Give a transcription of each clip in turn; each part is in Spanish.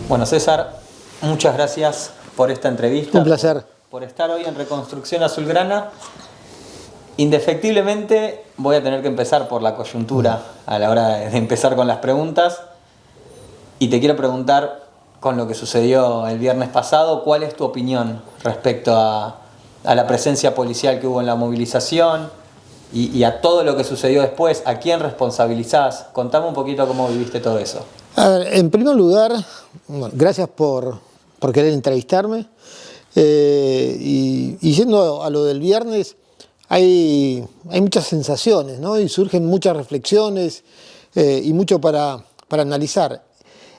Bueno, César, muchas gracias por esta entrevista. Un placer. Por estar hoy en Reconstrucción Azulgrana. Indefectiblemente voy a tener que empezar por la coyuntura a la hora de empezar con las preguntas. Y te quiero preguntar, con lo que sucedió el viernes pasado, ¿cuál es tu opinión respecto a la presencia policial que hubo en la movilización y a todo lo que sucedió después? ¿A quién responsabilizás? Contame un poquito cómo viviste todo eso. A ver, en primer lugar, bueno, gracias por querer entrevistarme. Y yendo a lo del viernes, hay muchas sensaciones, ¿no? Y surgen muchas reflexiones y mucho para analizar.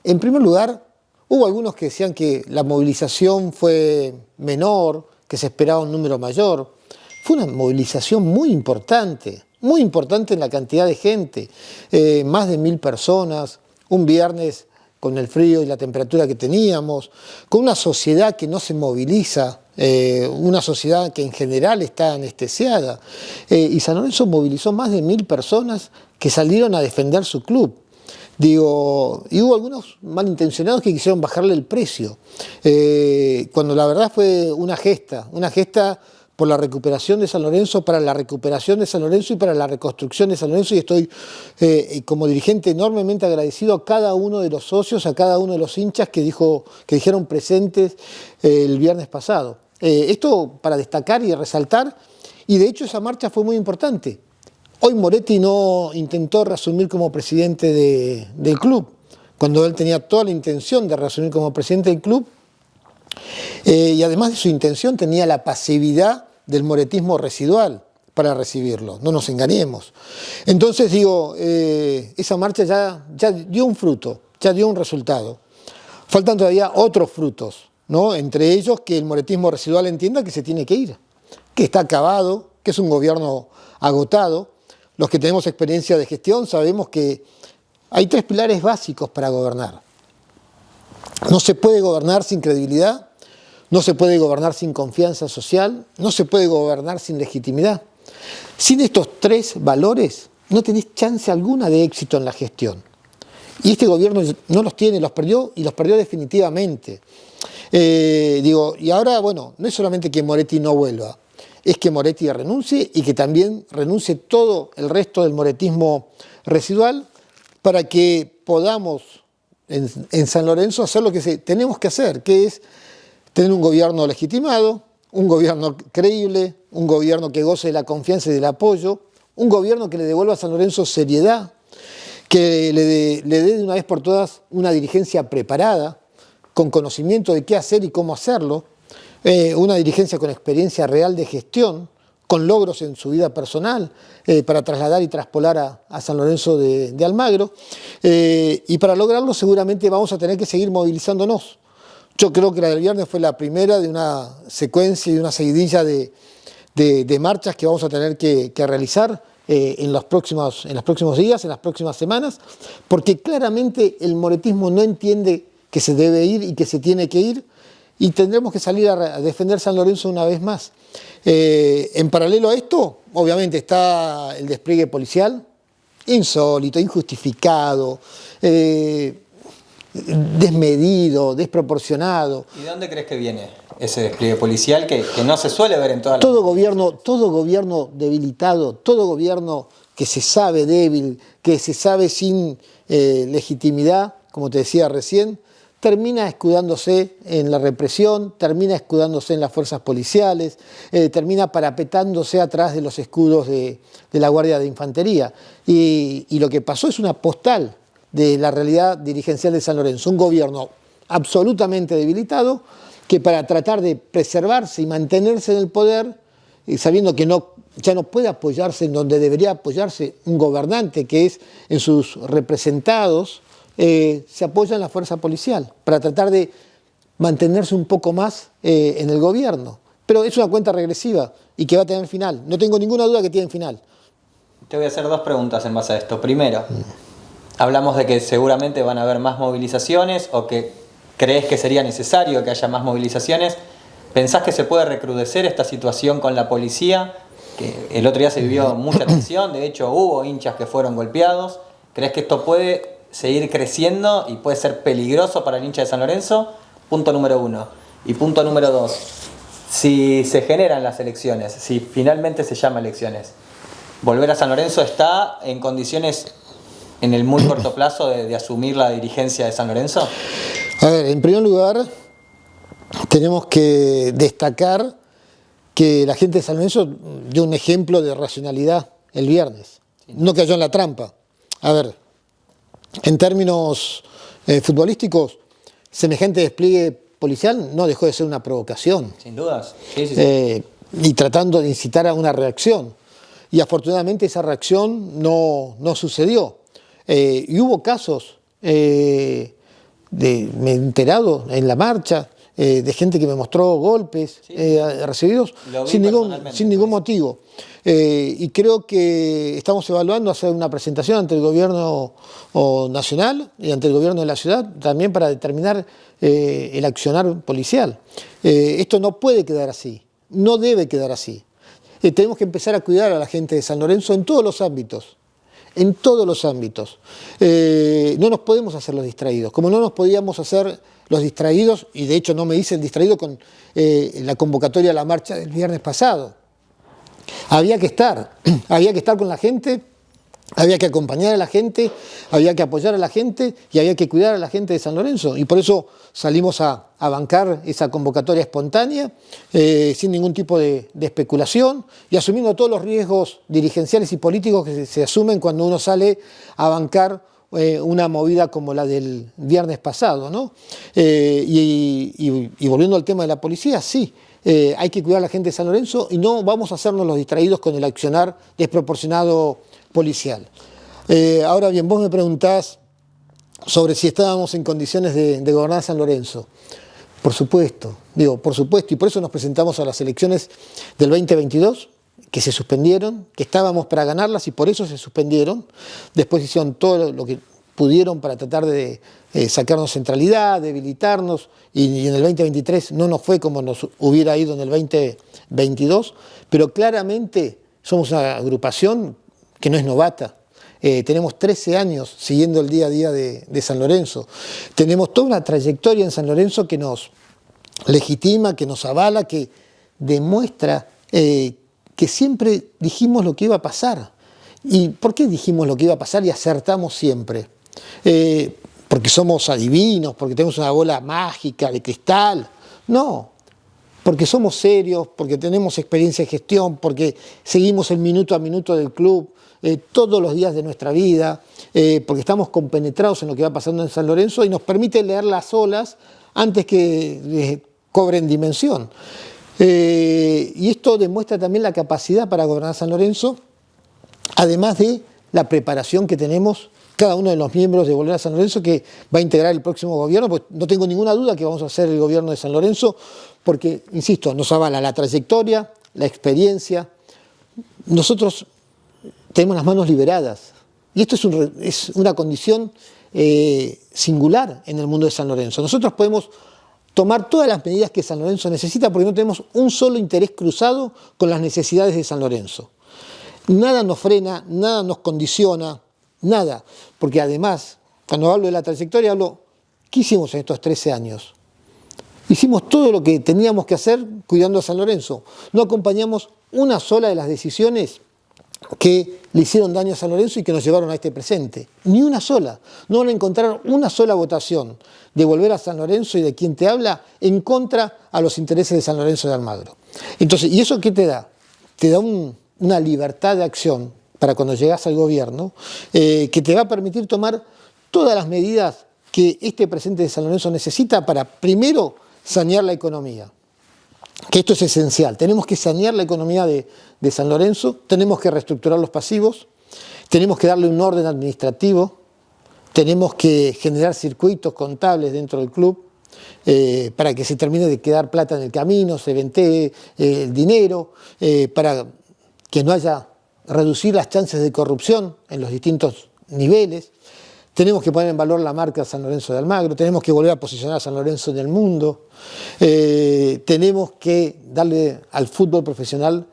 En primer lugar, hubo algunos que decían que la movilización fue menor, que se esperaba un número mayor. Fue una movilización muy importante en la cantidad de gente, más de 1000 personas, un viernes con el frío y la temperatura que teníamos, con una sociedad que no se moviliza, una sociedad que en general está anestesiada. Y San Lorenzo movilizó más de 1000 personas que salieron a defender su club. Digo, y hubo algunos malintencionados que quisieron bajarle el precio, cuando la verdad fue una gesta por la recuperación de San Lorenzo, para la recuperación de San Lorenzo y para la reconstrucción de San Lorenzo, y estoy como dirigente enormemente agradecido a cada uno de los socios, a cada uno de los hinchas que dijeron presentes el viernes pasado. Esto para destacar y resaltar, y de hecho esa marcha fue muy importante. Hoy Moretti no intentó reasumir como presidente del club, cuando él tenía toda la intención de reasumir como presidente del club, y además de su intención tenía la pasividad del moretismo residual para recibirlo, no nos engañemos. Entonces digo, esa marcha ya dio un fruto, ya dio un resultado. Faltan todavía otros frutos, ¿no? Entre ellos que el moretismo residual entienda que se tiene que ir, que está acabado, que es un gobierno agotado. Los que tenemos experiencia de gestión sabemos que hay 3 pilares básicos para gobernar. No se puede gobernar sin credibilidad, no se puede gobernar sin confianza social, no se puede gobernar sin legitimidad. Sin estos 3 valores no tenés chance alguna de éxito en la gestión. Y este gobierno no los tiene, los perdió y los perdió definitivamente. Y ahora, bueno, no es solamente que Moretti no vuelva, es que Moretti renuncie y que también renuncie todo el resto del moretismo residual para que podamos en San Lorenzo hacer lo que tenemos que hacer, que es tener un gobierno legitimado, un gobierno creíble, un gobierno que goce de la confianza y del apoyo, un gobierno que le devuelva a San Lorenzo seriedad, que le dé de una vez por todas una dirigencia preparada, con conocimiento de qué hacer y cómo hacerlo, una dirigencia con experiencia real de gestión, con logros en su vida personal, para trasladar y traspolar a San Lorenzo de Almagro, y para lograrlo seguramente vamos a tener que seguir movilizándonos. Yo creo que la del viernes fue la primera de una secuencia y una seguidilla de marchas que vamos a tener que realizar en los próximos días, en las próximas semanas, porque claramente el moretismo no entiende que se debe ir y que se tiene que ir, y tendremos que salir a defender San Lorenzo una vez más. En paralelo a esto, obviamente está el despliegue policial, insólito, injustificado, desmedido, desproporcionado. ¿Y de dónde crees que viene ese despliegue policial que no se suele ver en todas las... Todo gobierno debilitado, todo gobierno que se sabe débil, que se sabe sin legitimidad, como te decía recién, termina escudándose en la represión, termina escudándose en las fuerzas policiales, termina parapetándose atrás de los escudos de la Guardia de Infantería. Y lo que pasó es una postal de la realidad dirigencial de San Lorenzo, un gobierno absolutamente debilitado que para tratar de preservarse y mantenerse en el poder, sabiendo que ya no puede apoyarse en donde debería apoyarse un gobernante, que es en sus representados, se apoya en la fuerza policial para tratar de mantenerse un poco más en el gobierno. Pero es una cuenta regresiva y que va a tener final. No tengo ninguna duda que tiene final. Te voy a hacer 2 preguntas en base a esto. Primero, hablamos de que seguramente van a haber más movilizaciones o que crees que sería necesario que haya más movilizaciones. ¿Pensás que se puede recrudecer esta situación con la policía? Que el otro día se vivió mucha tensión, de hecho hubo hinchas que fueron golpeados. ¿Crees que esto puede seguir creciendo y puede ser peligroso para el hincha de San Lorenzo? Punto número 1. Y punto número 2, si se generan las elecciones, si finalmente se llama elecciones, ¿volver a San Lorenzo está en condiciones en el muy corto plazo de asumir la dirigencia de San Lorenzo? A ver, en primer lugar, tenemos que destacar que la gente de San Lorenzo dio un ejemplo de racionalidad el viernes. No cayó en la trampa. A ver, en términos futbolísticos, semejante despliegue policial no dejó de ser una provocación. Sin dudas. Sí. Y tratando de incitar a una reacción. Y afortunadamente esa reacción no sucedió. Y hubo casos, me he enterado en la marcha, de gente que me mostró golpes recibidos sin ningún motivo. Y creo que estamos evaluando hacer una presentación ante el gobierno nacional y ante el gobierno de la ciudad también para determinar el accionar policial. Esto no puede quedar así, no debe quedar así. Tenemos que empezar a cuidar a la gente de San Lorenzo en todos los ámbitos. En todos los ámbitos. No nos podemos hacer los distraídos, como no nos podíamos hacer los distraídos, y de hecho no me hice el distraído con la convocatoria a la marcha del viernes pasado. Había que estar con la gente, había que acompañar a la gente, había que apoyar a la gente y había que cuidar a la gente de San Lorenzo. Y por eso salimos a bancar esa convocatoria espontánea, sin ningún tipo de especulación y asumiendo todos los riesgos dirigenciales y políticos que se asumen cuando uno sale a bancar una movida como la del viernes pasado, ¿no? Y volviendo al tema de la policía, sí. Hay que cuidar a la gente de San Lorenzo y no vamos a hacernos los distraídos con el accionar desproporcionado policial. Ahora bien, vos me preguntás sobre si estábamos en condiciones de gobernar San Lorenzo. Por supuesto, y por eso nos presentamos a las elecciones del 2022, que se suspendieron, que estábamos para ganarlas y por eso se suspendieron. Después hicieron todo lo que pudieron para tratar de sacarnos centralidad, debilitarnos, y en el 2023 no nos fue como nos hubiera ido en el 2022, pero claramente somos una agrupación que no es novata. Tenemos 13 años siguiendo el día a día de San Lorenzo. Tenemos toda una trayectoria en San Lorenzo que nos legitima, que nos avala, que demuestra que siempre dijimos lo que iba a pasar. ¿Y por qué dijimos lo que iba a pasar y acertamos siempre? Porque somos adivinos, porque tenemos una bola mágica de cristal. No, porque somos serios, porque tenemos experiencia de gestión, porque seguimos el minuto a minuto del club todos los días de nuestra vida, porque estamos compenetrados en lo que va pasando en San Lorenzo y nos permite leer las olas antes que cobren dimensión. Y esto demuestra también la capacidad para gobernar San Lorenzo, además de la preparación que tenemos cada uno de los miembros de Volver a San Lorenzo que va a integrar el próximo gobierno, pues no tengo ninguna duda que vamos a hacer el gobierno de San Lorenzo, porque, insisto, nos avala la trayectoria, la experiencia. Nosotros tenemos las manos liberadas y esto es una condición singular en el mundo de San Lorenzo. Nosotros podemos tomar todas las medidas que San Lorenzo necesita porque no tenemos un solo interés cruzado con las necesidades de San Lorenzo. Nada nos frena, nada nos condiciona, nada. Porque además, cuando hablo de la trayectoria, ¿qué hicimos en estos 13 años? Hicimos todo lo que teníamos que hacer cuidando a San Lorenzo. No acompañamos una sola de las decisiones que le hicieron daño a San Lorenzo y que nos llevaron a este presente. Ni una sola. No van a encontrar una sola votación de Volver a San Lorenzo y de quien te habla en contra a los intereses de San Lorenzo de Almagro. Entonces, ¿y eso qué te da? Te da una libertad de acción para cuando llegas al gobierno, que te va a permitir tomar todas las medidas que este presente de San Lorenzo necesita para, primero, sanear la economía. Que esto es esencial. Tenemos que sanear la economía de San Lorenzo, tenemos que reestructurar los pasivos, tenemos que darle un orden administrativo, tenemos que generar circuitos contables dentro del club para que se termine de quedar plata en el camino, se ventee el dinero, para que no haya reducir las chances de corrupción en los distintos niveles. Tenemos que poner en valor la marca San Lorenzo de Almagro, tenemos que volver a posicionar a San Lorenzo en el mundo, tenemos que darle al fútbol profesional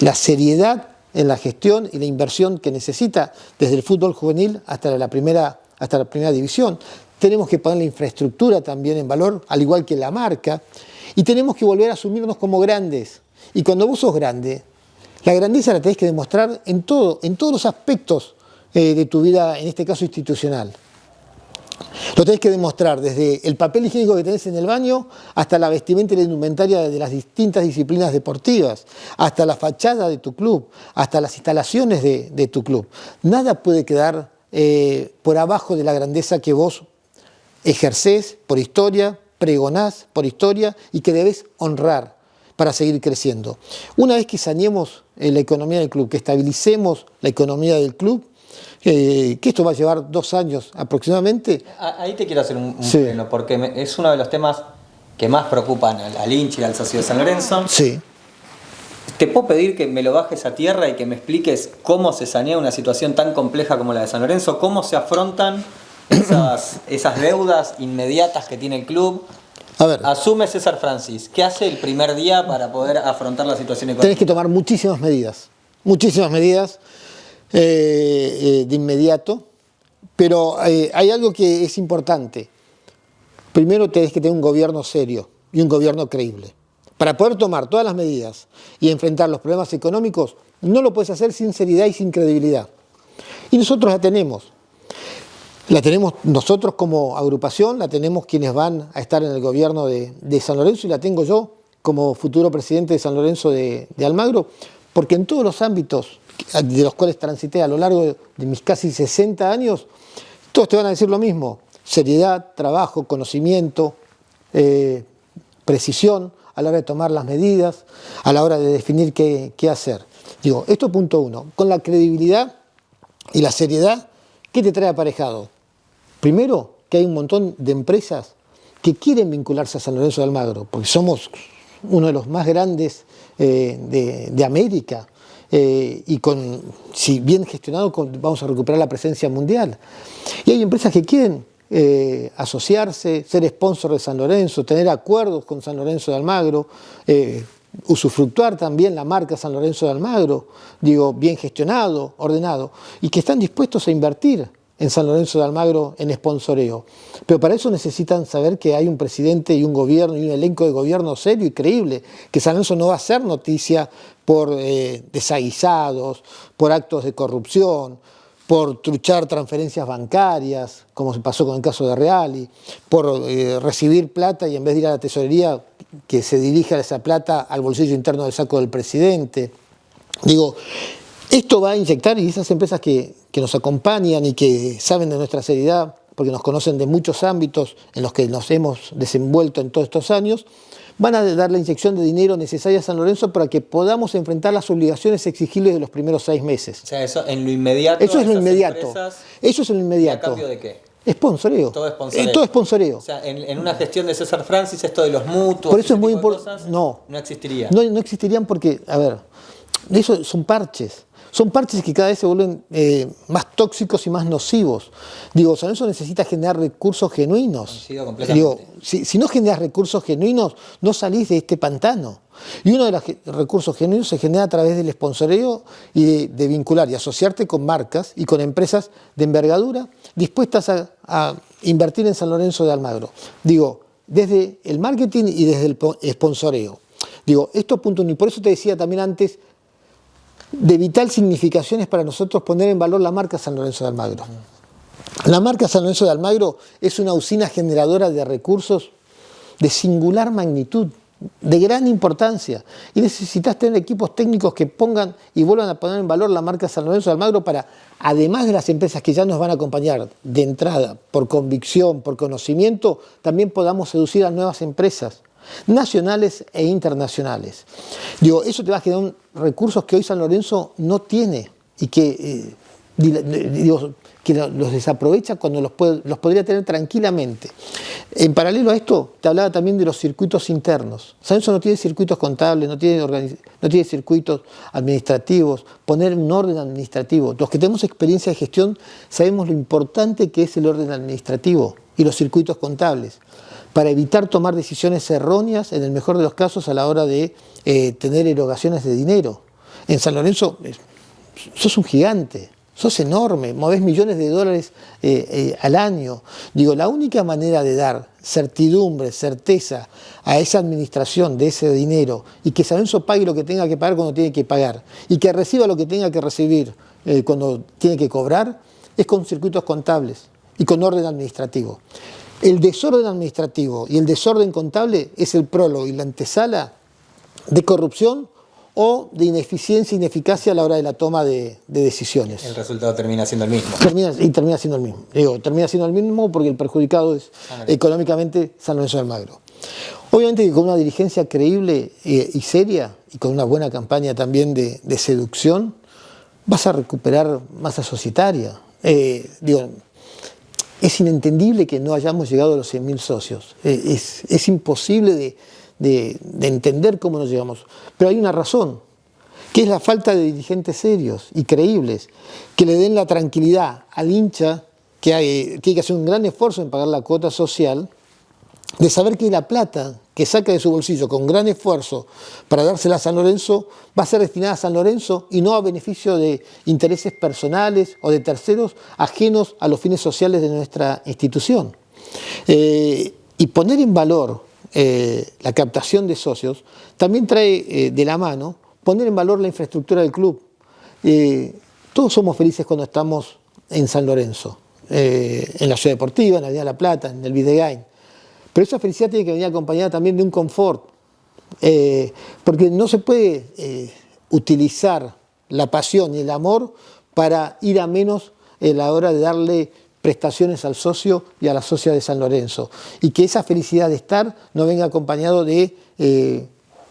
la seriedad en la gestión y la inversión que necesita desde el fútbol juvenil hasta la primera división. Tenemos que poner la infraestructura también en valor, al igual que la marca, y tenemos que volver a asumirnos como grandes. Y cuando vos sos grande, la grandeza la tenés que demostrar en todos los aspectos de tu vida, en este caso institucional. Lo tenés que demostrar desde el papel higiénico que tenés en el baño hasta la vestimenta y la indumentaria de las distintas disciplinas deportivas, hasta la fachada de tu club, hasta las instalaciones de tu club. Nada puede quedar por abajo de la grandeza que vos ejercés por historia, pregonás por historia y que debés honrar para seguir creciendo. Una vez que saneemos la economía del club, que estabilicemos la economía del club, que esto va a llevar 2 años aproximadamente. Ahí te quiero hacer un freno, porque es uno de los temas que más preocupan al hincha y al socio de San Lorenzo. Sí. ¿Te puedo pedir que me lo bajes a tierra y que me expliques cómo se sanea una situación tan compleja como la de San Lorenzo? ¿Cómo se afrontan esas deudas inmediatas que tiene el club? A ver, Asume César Francis. ¿Qué hace el primer día para poder afrontar la situación económica? tenés que tomar muchísimas medidas de inmediato, pero hay algo que es importante. Primero tenés que tener un gobierno serio y un gobierno creíble. Para poder tomar todas las medidas y enfrentar los problemas económicos, no lo puedes hacer sin seriedad y sin credibilidad. Y nosotros la tenemos. La tenemos nosotros como agrupación, la tenemos quienes van a estar en el gobierno de San Lorenzo y la tengo yo como futuro presidente de San Lorenzo de Almagro, porque en todos los ámbitos de los cuales transité a lo largo de mis casi 60 años, todos te van a decir lo mismo: seriedad, trabajo, conocimiento, precisión a la hora de tomar las medidas, a la hora de definir qué hacer. Digo, esto es punto 1. Con la credibilidad y la seriedad, ¿qué te trae aparejado? Primero, que hay un montón de empresas que quieren vincularse a San Lorenzo de Almagro, porque somos uno de los más grandes de América, y si bien gestionado, vamos a recuperar la presencia mundial. Y hay empresas que quieren asociarse, ser sponsor de San Lorenzo, tener acuerdos con San Lorenzo de Almagro, usufructuar también la marca San Lorenzo de Almagro, digo, bien gestionado, ordenado, y que están dispuestos a invertir en San Lorenzo de Almagro en sponsoreo. Pero para eso necesitan saber que hay un presidente y un gobierno y un elenco de gobierno serio y creíble, que San Lorenzo no va a ser noticia por desaguisados, por actos de corrupción, por truchar transferencias bancarias, como se pasó con el caso de Reali, por recibir plata y en vez de ir a la tesorería, que se dirija esa plata al bolsillo interno del saco del presidente. Digo, esto va a inyectar, y esas empresas que nos acompañan y que saben de nuestra seriedad, porque nos conocen de muchos ámbitos en los que nos hemos desenvuelto en todos estos años, van a dar la inyección de dinero necesaria a San Lorenzo para que podamos enfrentar las obligaciones exigibles de los primeros 6 meses. O sea, eso en lo inmediato. Eso es lo inmediato. Eso es en lo inmediato. ¿A cambio de qué? Sponsoreo. Todo es sponsoreo. Todo es sponsoreo. O sea, en una gestión de César Francis, esto de los mutuos. Por eso es muy importante. No existiría. No existirían porque, a ver, eso son parches. Son parches que cada vez se vuelven más tóxicos y más nocivos. Digo, San Lorenzo necesita generar recursos genuinos. Digo, si no generas recursos genuinos, no salís de este pantano. Y uno de los recursos genuinos se genera a través del sponsoreo y de vincular y asociarte con marcas y con empresas de envergadura dispuestas a invertir en San Lorenzo de Almagro. Digo, desde el marketing y desde el sponsoreo. Digo, esto punto uno. Y por eso te decía también antes, de vital significación es para nosotros poner en valor la marca San Lorenzo de Almagro. La marca San Lorenzo de Almagro es una usina generadora de recursos de singular magnitud, de gran importancia, y necesitas tener equipos técnicos que pongan y vuelvan a poner en valor la marca San Lorenzo de Almagro para, además de las empresas que ya nos van a acompañar de entrada, por convicción, por conocimiento, también podamos seducir a nuevas empresas nacionales e internacionales. Digo, eso te va a generar recursos que hoy San Lorenzo no tiene y que, que los desaprovecha cuando los podría tener tranquilamente. En paralelo a esto, te hablaba también de los circuitos internos. San Lorenzo no tiene circuitos contables, no tiene circuitos administrativos, poner un orden administrativo. Los que tenemos experiencia de gestión sabemos lo importante que es el orden administrativo y los circuitos contables, para evitar tomar decisiones erróneas, en el mejor de los casos, a la hora de tener erogaciones de dinero. En San Lorenzo sos un gigante, sos enorme, movés millones de dólares al año. Digo, la única manera de dar certidumbre, certeza a esa administración de ese dinero y que San Lorenzo pague lo que tenga que pagar cuando tiene que pagar y que reciba lo que tenga que recibir cuando tiene que cobrar, es con circuitos contables y con orden administrativo. El desorden administrativo y el desorden contable es el prólogo y la antesala de corrupción o de ineficiencia e ineficacia a la hora de la toma de decisiones. El resultado termina siendo el mismo. Termina siendo el mismo. Termina siendo el mismo porque el perjudicado es económicamente San Lorenzo de Almagro. Obviamente que con una dirigencia creíble y seria y con una buena campaña también de seducción, vas a recuperar masa societaria. Es inentendible que no hayamos llegado a los 100.000 socios. Es imposible de entender cómo no llegamos. Pero hay una razón, que es la falta de dirigentes serios y creíbles, que le den la tranquilidad al hincha que hay que hacer un gran esfuerzo en pagar la cuota social, de saber que la plata que saca de su bolsillo con gran esfuerzo para dársela a San Lorenzo va a ser destinada a San Lorenzo y no a beneficio de intereses personales o de terceros ajenos a los fines sociales de nuestra institución. Y poner en valor la captación de socios también trae de la mano poner en valor la infraestructura del club. Todos somos felices cuando estamos en San Lorenzo, en la Ciudad Deportiva, en la Avenida La Plata, en el Videgain. Pero esa felicidad tiene que venir acompañada también de un confort, porque no se puede utilizar la pasión y el amor para ir a menos a la hora de darle prestaciones al socio y a la socia de San Lorenzo. Y que esa felicidad de estar no venga acompañado de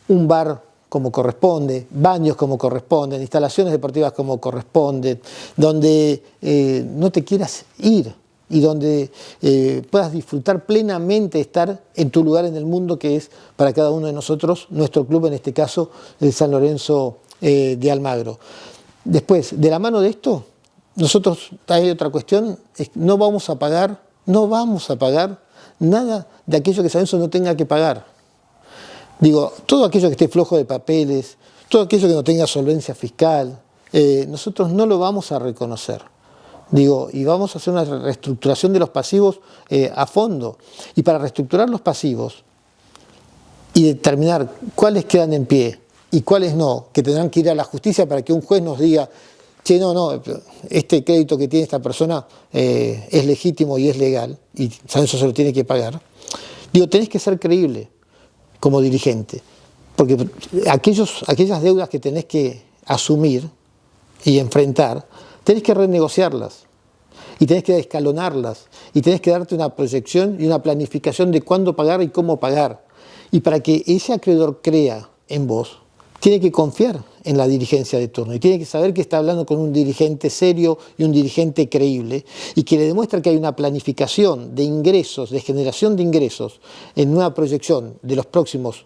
un bar como corresponde, baños como corresponden, instalaciones deportivas como corresponden, donde no te quieras ir y donde puedas disfrutar plenamente estar en tu lugar en el mundo, que es para cada uno de nosotros, nuestro club, en este caso, el San Lorenzo de Almagro. Después, de la mano de esto, nosotros, hay otra cuestión, no vamos a pagar nada de aquello que San Lorenzo no tenga que pagar. Digo, todo aquello que esté flojo de papeles, todo aquello que no tenga solvencia fiscal, nosotros no lo vamos a reconocer. Digo, y vamos a hacer una reestructuración de los pasivos a fondo. Y para reestructurar los pasivos y determinar cuáles quedan en pie y cuáles no, que tendrán que ir a la justicia para que un juez nos diga, che, no, este crédito que tiene esta persona es legítimo y es legal, y San Lorenzo se lo tiene que pagar. Digo, tenés que ser creíble como dirigente, porque aquellas deudas que tenés que asumir y enfrentar, tenés que renegociarlas y tenés que escalonarlas y tenés que darte una proyección y una planificación de cuándo pagar y cómo pagar. Y para que ese acreedor crea en vos, tiene que confiar en la dirigencia de turno y tiene que saber que está hablando con un dirigente serio y un dirigente creíble y que le demuestra que hay una planificación de ingresos, de generación de ingresos en una proyección de los próximos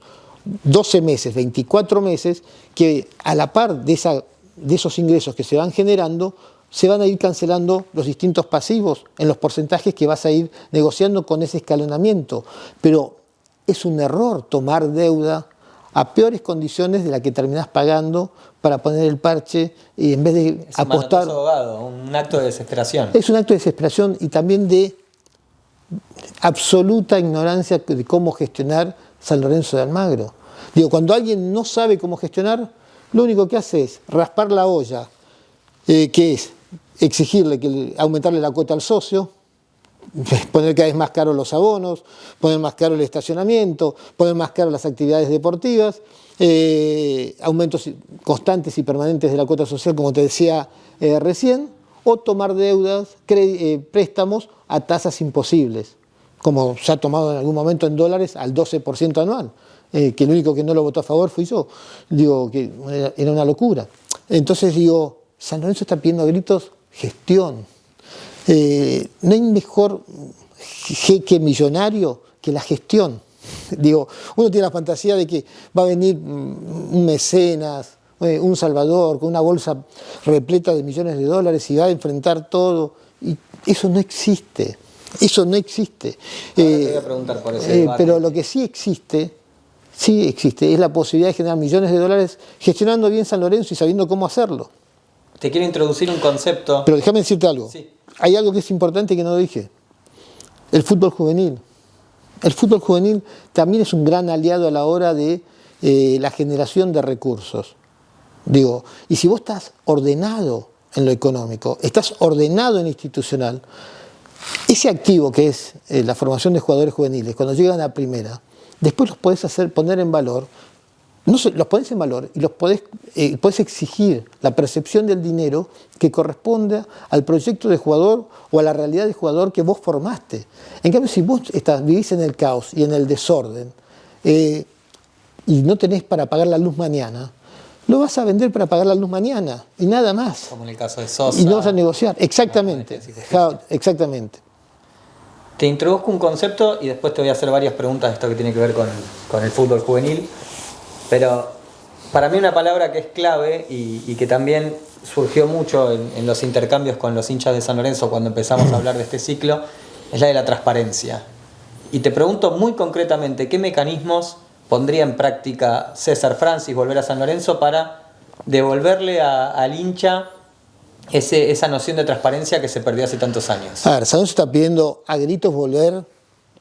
12 meses, 24 meses, que a la par de esos ingresos que se van generando, se van a ir cancelando los distintos pasivos en los porcentajes que vas a ir negociando con ese escalonamiento. Pero es un error tomar deuda a peores condiciones de la que terminás pagando para poner el parche y en vez de apostar... Abogado, un acto de desesperación. Es un acto de desesperación y también de absoluta ignorancia de cómo gestionar San Lorenzo de Almagro. Digo, cuando alguien no sabe cómo gestionar, lo único que hace es raspar la olla, que es exigirle aumentarle la cuota al socio, poner cada vez más caros los abonos, poner más caro el estacionamiento, poner más caro las actividades deportivas, aumentos constantes y permanentes de la cuota social, como te decía recién, o tomar deudas, préstamos a tasas imposibles, como se ha tomado en algún momento en dólares al 12% anual. Que el único que no lo votó a favor fui yo. Digo, que era una locura. Entonces digo, San Lorenzo está pidiendo a gritos gestión. No hay mejor jeque millonario que la gestión. Digo, uno tiene la fantasía de que va a venir un mecenas, un salvador, con una bolsa repleta de millones de dólares y va a enfrentar todo. Y eso no existe. Eso no existe. Te voy a preguntar por ese debate. Pero lo que sí existe, es la posibilidad de generar millones de dólares gestionando bien San Lorenzo y sabiendo cómo hacerlo. te quiero introducir un concepto. Pero déjame decirte algo. Sí. Hay algo que es importante que no dije. El fútbol juvenil. El fútbol juvenil también es un gran aliado a la hora de la generación de recursos. Digo, y si vos estás ordenado en lo económico, estás ordenado en lo institucional, ese activo que es la formación de jugadores juveniles, cuando llegan a primera, después los podés poner en valor, los pones en valor y podés exigir la percepción del dinero que corresponda al proyecto de jugador o a la realidad de jugador que vos formaste. En cambio, si vos vivís en el caos y en el desorden y no tenés para pagar la luz mañana, lo vas a vender para pagar la luz mañana y nada más. Como en el caso de Sosa. Y no vas a negociar. Exactamente. Exactamente. Te introduzco un concepto y después te voy a hacer varias preguntas de esto que tiene que ver con el fútbol juvenil. Pero para mí una palabra que es clave y que también surgió mucho en los intercambios con los hinchas de San Lorenzo cuando empezamos a hablar de este ciclo, es la de la transparencia. Y te pregunto muy concretamente, ¿qué mecanismos pondría en práctica César Francis, volver a San Lorenzo, para devolverle al hincha esa noción de transparencia que se perdió hace tantos años? A ver, San Lorenzo está pidiendo a gritos volver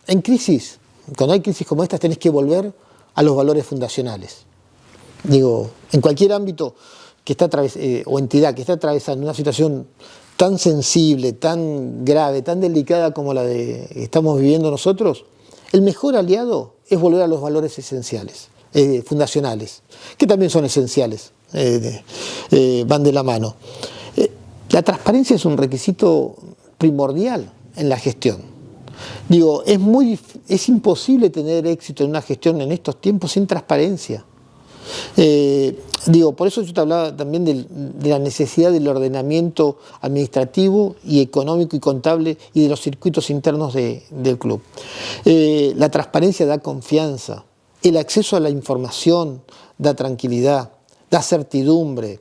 en crisis. Cuando hay crisis como estas tenés que volver a los valores fundacionales. Digo, en cualquier ámbito que está o entidad que está atravesando una situación tan sensible, tan grave, tan delicada como la que estamos viviendo nosotros, el mejor aliado es volver a los valores esenciales, fundacionales, que también son esenciales, van de la mano. La transparencia es un requisito primordial en la gestión. Digo, es imposible tener éxito en una gestión en estos tiempos sin transparencia. Por eso yo te hablaba también de la necesidad del ordenamiento administrativo y económico y contable y de los circuitos internos del club. La transparencia da confianza, el acceso a la información da tranquilidad, da certidumbre,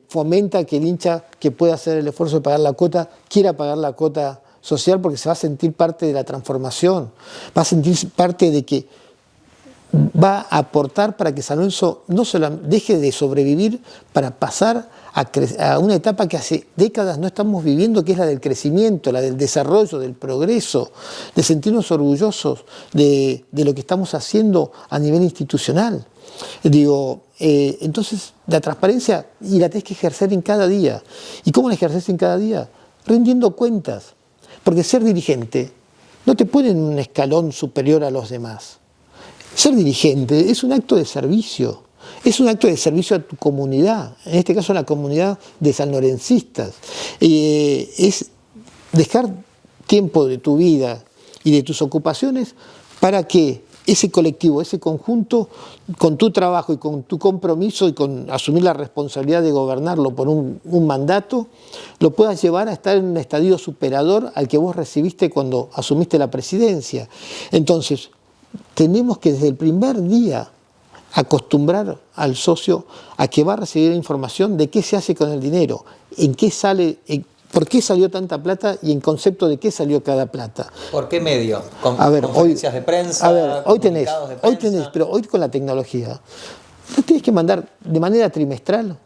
fomenta que el hincha que pueda hacer el esfuerzo de pagar la cuota quiera pagar la cuota social porque se va a sentir parte de la transformación, va a sentir parte de que va a aportar para que San Lorenzo no solo deje de sobrevivir para pasar a una etapa que hace décadas no estamos viviendo, que es la del crecimiento, la del desarrollo, del progreso, de sentirnos orgullosos de lo que estamos haciendo a nivel institucional. Entonces la transparencia y la tenés que ejercer en cada día. ¿Y cómo la ejerces en cada día? Rendiendo cuentas. Porque ser dirigente no te pone en un escalón superior a los demás. Ser dirigente es un acto de servicio, es un acto de servicio a tu comunidad, en este caso a la comunidad de sanlorencistas. Es dejar tiempo de tu vida y de tus ocupaciones para que ese colectivo, ese conjunto, con tu trabajo y con tu compromiso y con asumir la responsabilidad de gobernarlo por un mandato, lo puedas llevar a estar en un estadio superador al que vos recibiste cuando asumiste la presidencia. Entonces, tenemos que desde el primer día acostumbrar al socio a que va a recibir información de qué se hace con el dinero, en qué sale, por qué salió tanta plata y en concepto de qué salió cada plata. ¿Por qué medio? Conferencias de prensa, hoy tenés, pero hoy con la tecnología, tú tienes que mandar de manera trimestral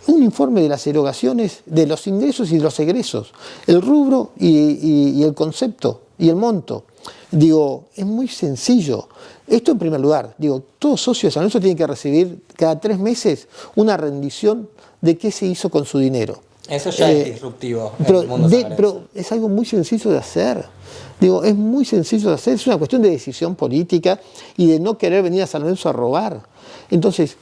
un informe de las erogaciones, de los ingresos y de los egresos, el rubro y el concepto y el monto. Es muy sencillo. Esto en primer lugar, todo socio de San Lorenzo tiene que recibir cada 3 meses una rendición de qué se hizo con su dinero. Eso ya es disruptivo en el mundo sanlorense. Pero es algo muy sencillo de hacer. Es muy sencillo de hacer. Es una cuestión de decisión política y de no querer venir a San Lorenzo a robar. Entonces,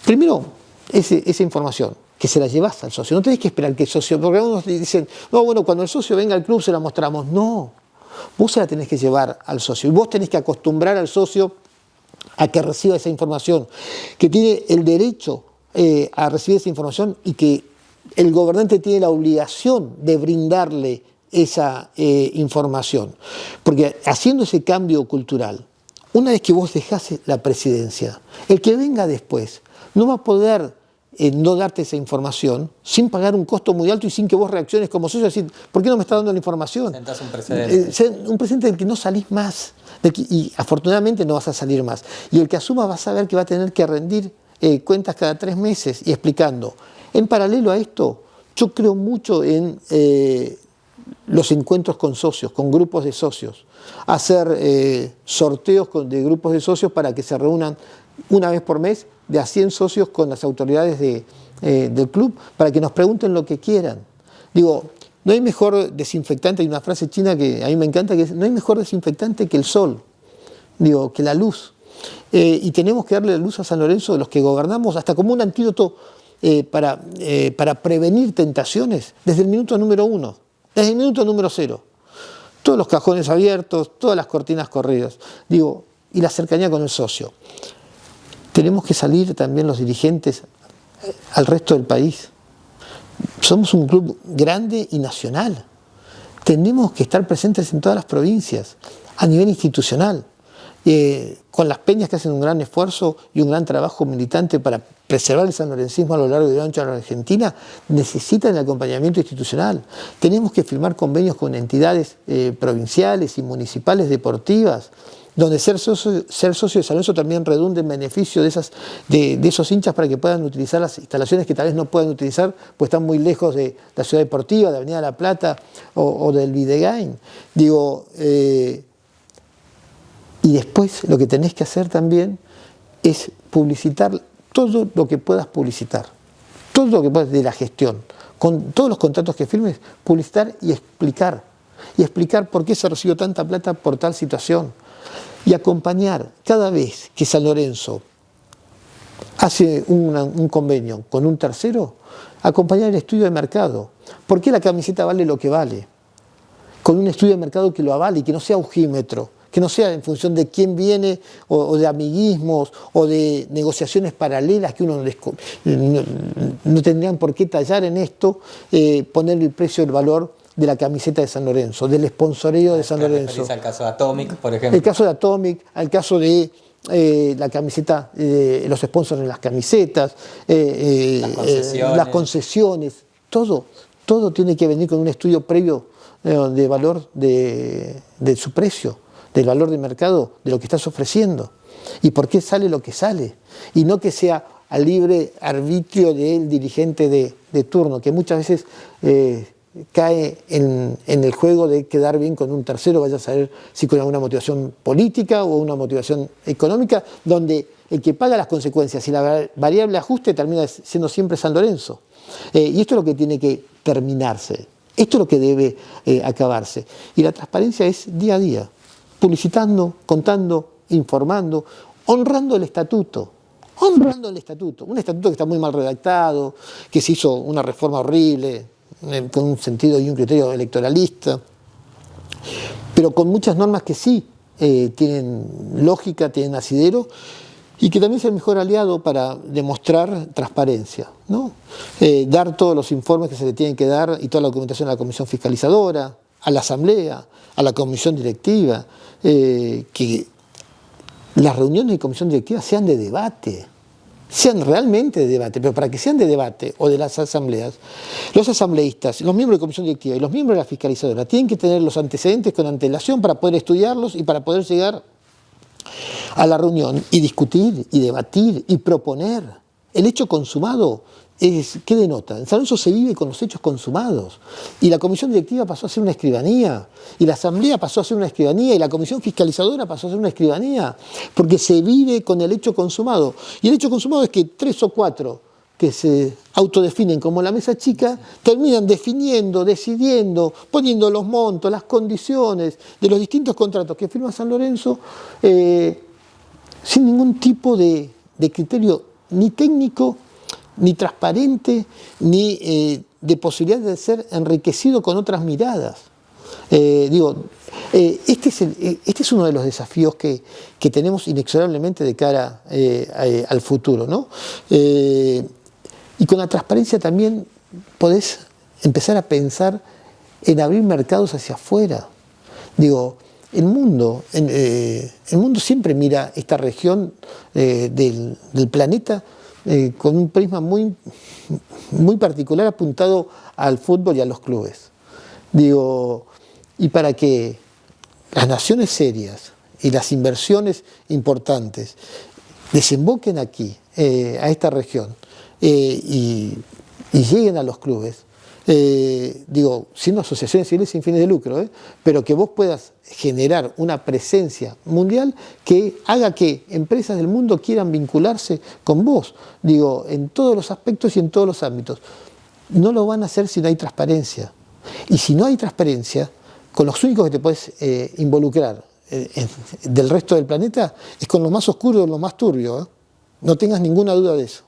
primero, esa información, que se la llevas al socio. No tenés que esperar que el socio, porque algunos dicen, no, bueno, cuando el socio venga al club se la mostramos. No, vos se la tenés que llevar al socio. Y vos tenés que acostumbrar al socio a que reciba esa información, que tiene el derecho a recibir esa información y que el gobernante tiene la obligación de brindarle esa información. Porque haciendo ese cambio cultural, una vez que vos dejás la presidencia, el que venga después no va a poder no darte esa información sin pagar un costo muy alto y sin que vos reacciones como socio, decir, ¿por qué no me está dando la información? Sentás un precedente. Un precedente del que no salís más, y afortunadamente no vas a salir más. Y el que asuma va a saber que va a tener que rendir cuentas cada 3 meses y explicando En paralelo a esto, yo creo mucho en los encuentros con socios, con grupos de socios, hacer sorteos de grupos de socios para que se reúnan una vez por mes de a 100 socios con las autoridades del club para que nos pregunten lo que quieran. Digo, no hay mejor desinfectante, hay una frase china que a mí me encanta, que es, no hay mejor desinfectante que el sol, digo, que la luz. Y tenemos que darle la luz a San Lorenzo, los que gobernamos, hasta como un antídoto para prevenir tentaciones desde el minuto número 1, desde el minuto número 0. Todos los cajones abiertos, todas las cortinas corridas, digo, y la cercanía con el socio. Tenemos que salir también los dirigentes al resto del país. Somos un club grande y nacional. Tenemos que estar presentes en todas las provincias, a nivel institucional, con las peñas que hacen un gran esfuerzo y un gran trabajo militante para preservar el sanlorencismo a lo largo y ancho de la Argentina, necesitan el acompañamiento institucional. Tenemos que firmar convenios con entidades provinciales y municipales deportivas, donde ser socio de San Lorenzo también redunde en beneficio de esos hinchas para que puedan utilizar las instalaciones que tal vez no puedan utilizar, pues están muy lejos de la ciudad deportiva, de Avenida La Plata o del Videgain. Digo, y después lo que tenés que hacer también es publicitar todo lo que puedas publicitar, todo lo que puedas de la gestión, con todos los contratos que firmes, publicitar y explicar por qué se recibió tanta plata por tal situación. Y acompañar cada vez que San Lorenzo hace un convenio con un tercero, acompañar el estudio de mercado. ¿Por qué la camiseta vale lo que vale? Con un estudio de mercado que lo avale y que no sea ojímetro, que no sea en función de quién viene o de amiguismos o de negociaciones paralelas que uno no tendrían por qué tallar en esto, poner el precio, el valor de la camiseta de San Lorenzo, del sponsoreo de San Lorenzo. Al caso de Atomic, por ejemplo. El caso de Atomic, al caso de la camiseta, los sponsors en las camisetas, las concesiones, todo tiene que venir con un estudio previo de valor de su precio, del valor de mercado, de lo que estás ofreciendo y por qué sale lo que sale, y no que sea al libre arbitrio del dirigente de turno, que muchas veces cae en el juego de quedar bien con un tercero, vaya a saber si con alguna motivación política o una motivación económica, donde el que paga las consecuencias y la variable ajuste termina siendo siempre San Lorenzo. Y esto es lo que tiene que terminarse, esto es lo que debe acabarse. Y la transparencia es día a día, publicitando, contando, informando, honrando el estatuto. Honrando el estatuto, un estatuto que está muy mal redactado, que se hizo una reforma horrible, con un sentido y un criterio electoralista, pero con muchas normas que sí tienen lógica, tienen asidero, y que también es el mejor aliado para demostrar transparencia, ¿no? Dar todos los informes que se le tienen que dar y toda la documentación a la comisión fiscalizadora, a la asamblea, a la comisión directiva, que las reuniones de comisión directiva sean de debate, sean realmente de debate, pero para que sean de debate o de las asambleas, los asambleístas, los miembros de comisión directiva y los miembros de la fiscalizadora tienen que tener los antecedentes con antelación para poder estudiarlos y para poder llegar a la reunión y discutir y debatir y proponer. El hecho consumado, ¿qué denota? En San Lorenzo se vive con los hechos consumados, y la comisión directiva pasó a ser una escribanía, y la asamblea pasó a ser una escribanía, y la comisión fiscalizadora pasó a ser una escribanía, porque se vive con el hecho consumado. Y el hecho consumado es que 3 o 4 que se autodefinen como la mesa chica terminan definiendo, decidiendo, poniendo los montos, las condiciones de los distintos contratos que firma San Lorenzo, sin ningún tipo de criterio ni técnico, ni transparente, ni de posibilidad de ser enriquecido con otras miradas. Este es uno de los desafíos que tenemos inexorablemente de cara al futuro, ¿no? Y con la transparencia también podés empezar a pensar en abrir mercados hacia afuera. El mundo siempre mira esta región del planeta con un prisma muy, muy particular apuntado al fútbol y a los clubes. Y para que las naciones serias y las inversiones importantes desemboquen aquí, a esta región, y y lleguen a los clubes, siendo asociaciones civiles sin fines de lucro, pero que vos puedas generar una presencia mundial que haga que empresas del mundo quieran vincularse con vos, en todos los aspectos y en todos los ámbitos. No lo van a hacer si no hay transparencia. Y si no hay transparencia, con los únicos que te puedes involucrar del resto del planeta es con lo más oscuro, lo más turbio. No tengas ninguna duda de eso.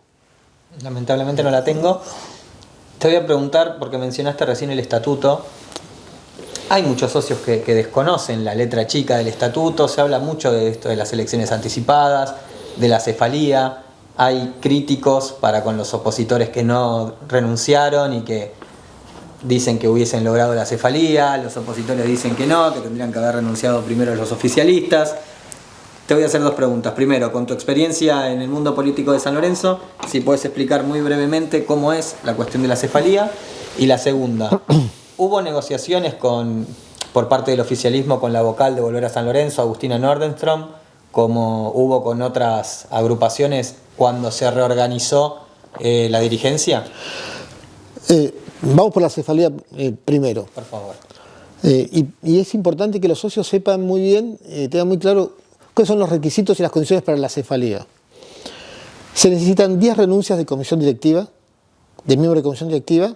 Lamentablemente no la tengo. Te voy a preguntar, porque mencionaste recién el estatuto. Hay muchos socios que desconocen la letra chica del estatuto. Se habla mucho de esto de las elecciones anticipadas, de la cefalía. Hay críticos para con los opositores que no renunciaron y que dicen que hubiesen logrado la cefalía. Los opositores dicen que no, que tendrían que haber renunciado primero los oficialistas. Te voy a hacer dos preguntas. Primero, con tu experiencia en el mundo político de San Lorenzo, si puedes explicar muy brevemente cómo es la cuestión de la cefalía. Y la segunda, ¿hubo negociaciones por parte del oficialismo con la vocal de Volver a San Lorenzo, Agustina Nordenstrom, como hubo con otras agrupaciones cuando se reorganizó la dirigencia? Vamos por la cefalía primero. Por favor. Y es importante que los socios sepan muy bien, tengan muy claro cuáles son los requisitos y las condiciones para la cefalía. Se necesitan 10 renuncias de comisión directiva, de miembros de comisión directiva,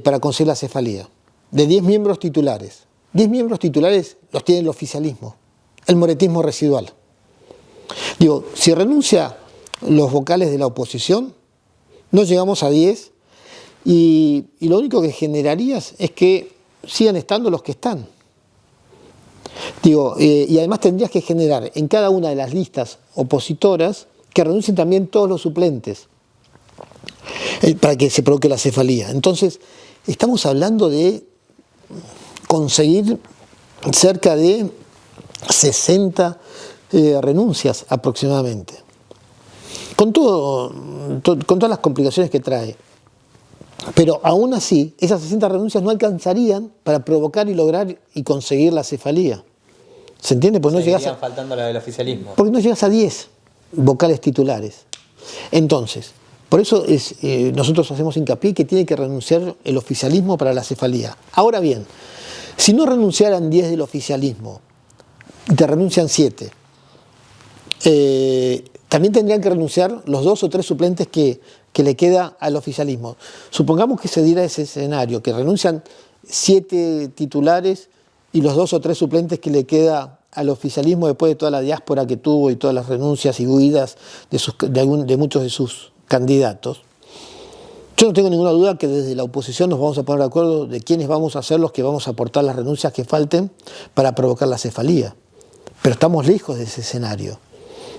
para conseguir la cefalía. De 10 miembros titulares. 10 miembros titulares los tiene el oficialismo, el moretismo residual. Si renuncia los vocales de la oposición, no llegamos a 10 y lo único que generarías es que sigan estando los que están. Y además tendrías que generar en cada una de las listas opositoras que renuncien también todos los suplentes para que se provoque la cefalía. Entonces, estamos hablando de conseguir cerca de 60 renuncias aproximadamente. Con todas las complicaciones que trae. Pero aún así, esas 60 renuncias no alcanzarían para provocar y lograr y conseguir la cefalía. ¿Se entiende? Porque faltando la del oficialismo. Porque no llegas a 10 vocales titulares. Entonces, por eso nosotros hacemos hincapié que tiene que renunciar el oficialismo para la cefalía. Ahora bien, si no renunciaran 10 del oficialismo, te renuncian 7, también tendrían que renunciar los 2 o 3 suplentes que le queda al oficialismo. Supongamos que se diera ese escenario, que renuncian 7 titulares y los 2 o 3 suplentes que le queda al oficialismo después de toda la diáspora que tuvo y todas las renuncias y huidas de muchos de sus candidatos. Yo no tengo ninguna duda que desde la oposición nos vamos a poner de acuerdo de quiénes vamos a ser los que vamos a aportar las renuncias que falten para provocar la cefalía. Pero estamos lejos de ese escenario.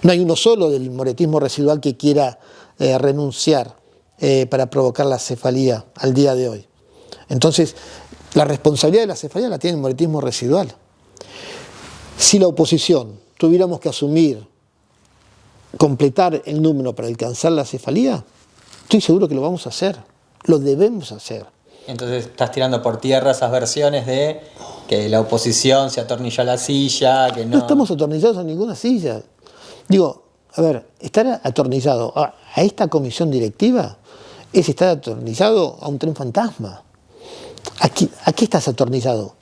No hay uno solo del moretismo residual que quiera renunciar para provocar la cefalía al día de hoy. Entonces, la responsabilidad de la cefalía la tiene el moretismo residual. Si la oposición tuviéramos que asumir, completar el número para alcanzar la cefalía, estoy seguro que lo vamos a hacer, lo debemos hacer. Entonces estás tirando por tierra esas versiones de que la oposición se atornilló a la silla, que no... No estamos atornillados a ninguna silla. Estar atornillado a esta comisión directiva es estar atornillado a un tren fantasma. ¿A qué estás atornillado?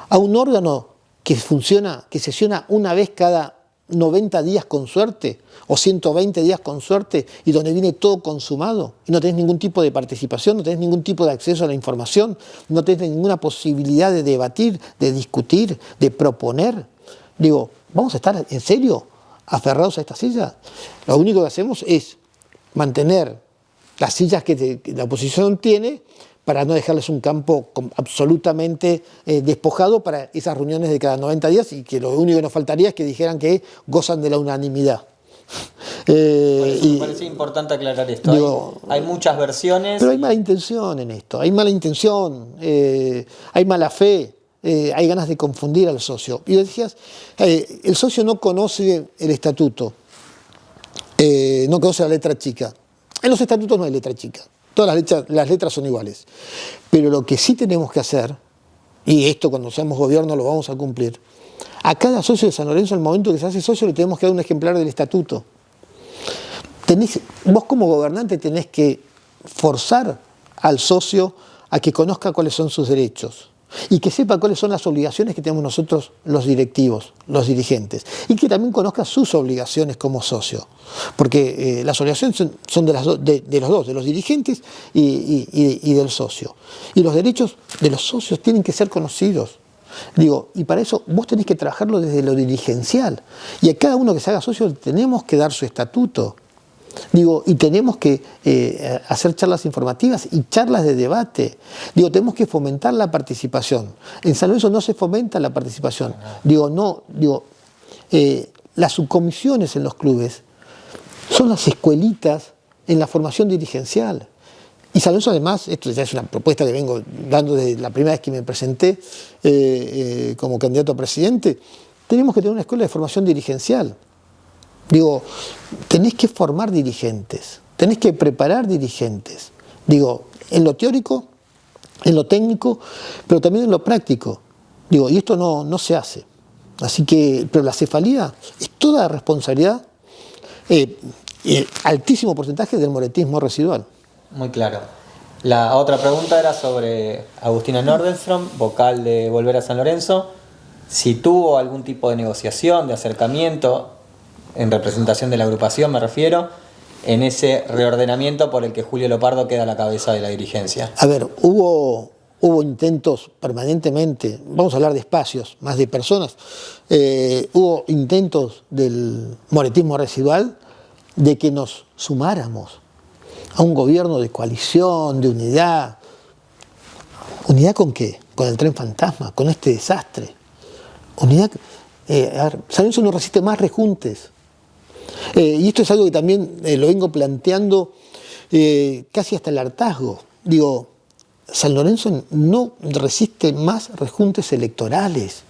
A un órgano que funciona, que sesiona una vez cada 90 días con suerte, o 120 días con suerte, y donde viene todo consumado, y no tenés ningún tipo de participación, no tenés ningún tipo de acceso a la información, no tenés ninguna posibilidad de debatir, de discutir, de proponer. ¿Vamos a estar en serio aferrados a esta silla? Lo único que hacemos es mantener las sillas que la oposición tiene para no dejarles un campo absolutamente despojado para esas reuniones de cada 90 días y que lo único que nos faltaría es que dijeran que gozan de la unanimidad. Me parece importante aclarar esto. Hay muchas versiones. Pero hay mala intención en esto, hay mala intención, hay mala fe, hay ganas de confundir al socio. Y decías, el socio no conoce el estatuto, no conoce la letra chica. En los estatutos no hay letra chica. Todas las letras son iguales. Pero lo que sí tenemos que hacer, y esto cuando seamos gobierno lo vamos a cumplir, a cada socio de San Lorenzo, al momento que se hace socio, le tenemos que dar un ejemplar del estatuto. Vos como gobernante tenés que forzar al socio a que conozca cuáles son sus derechos y que sepa cuáles son las obligaciones que tenemos nosotros los directivos, los dirigentes, y que también conozca sus obligaciones como socio, porque las obligaciones son de los dos, de los dirigentes y del socio. Y los derechos de los socios tienen que ser conocidos. Digo, y para eso vos tenés que trabajarlo desde lo dirigencial. Y a cada uno que se haga socio tenemos que dar su estatuto. Digo, y tenemos que hacer charlas informativas y charlas de debate. Digo, tenemos que fomentar la participación. En San Lorenzo no se fomenta la participación. Las subcomisiones en los clubes son las escuelitas en la formación dirigencial. Y San Lorenzo, además, esto ya es una propuesta que vengo dando desde la primera vez que me presenté como candidato a presidente, tenemos que tener una escuela de formación dirigencial. Digo, tenés que formar dirigentes, tenés que preparar dirigentes. Digo, en lo teórico, en lo técnico, pero también en lo práctico. Digo, y esto no se hace. Así que, pero la cefalía es toda responsabilidad, altísimo porcentaje del moretismo residual. Muy claro. La otra pregunta era sobre Agustina Nordenstrom, vocal de Volver a San Lorenzo. Si tuvo algún tipo de negociación, de acercamiento, en representación de la agrupación me refiero, en ese reordenamiento por el que Julio Lopardo queda a la cabeza de la dirigencia. A ver, hubo intentos permanentemente, vamos a hablar de espacios, más de personas, hubo intentos del moretismo residual de que nos sumáramos a un gobierno de coalición, de unidad. ¿Unidad con qué? Con el tren fantasma, con este desastre. Unidad. San Lorenzo no resiste más rejuntes. Y esto es algo que también lo vengo planteando casi hasta el hartazgo. Digo, San Lorenzo no resiste más rejuntes electorales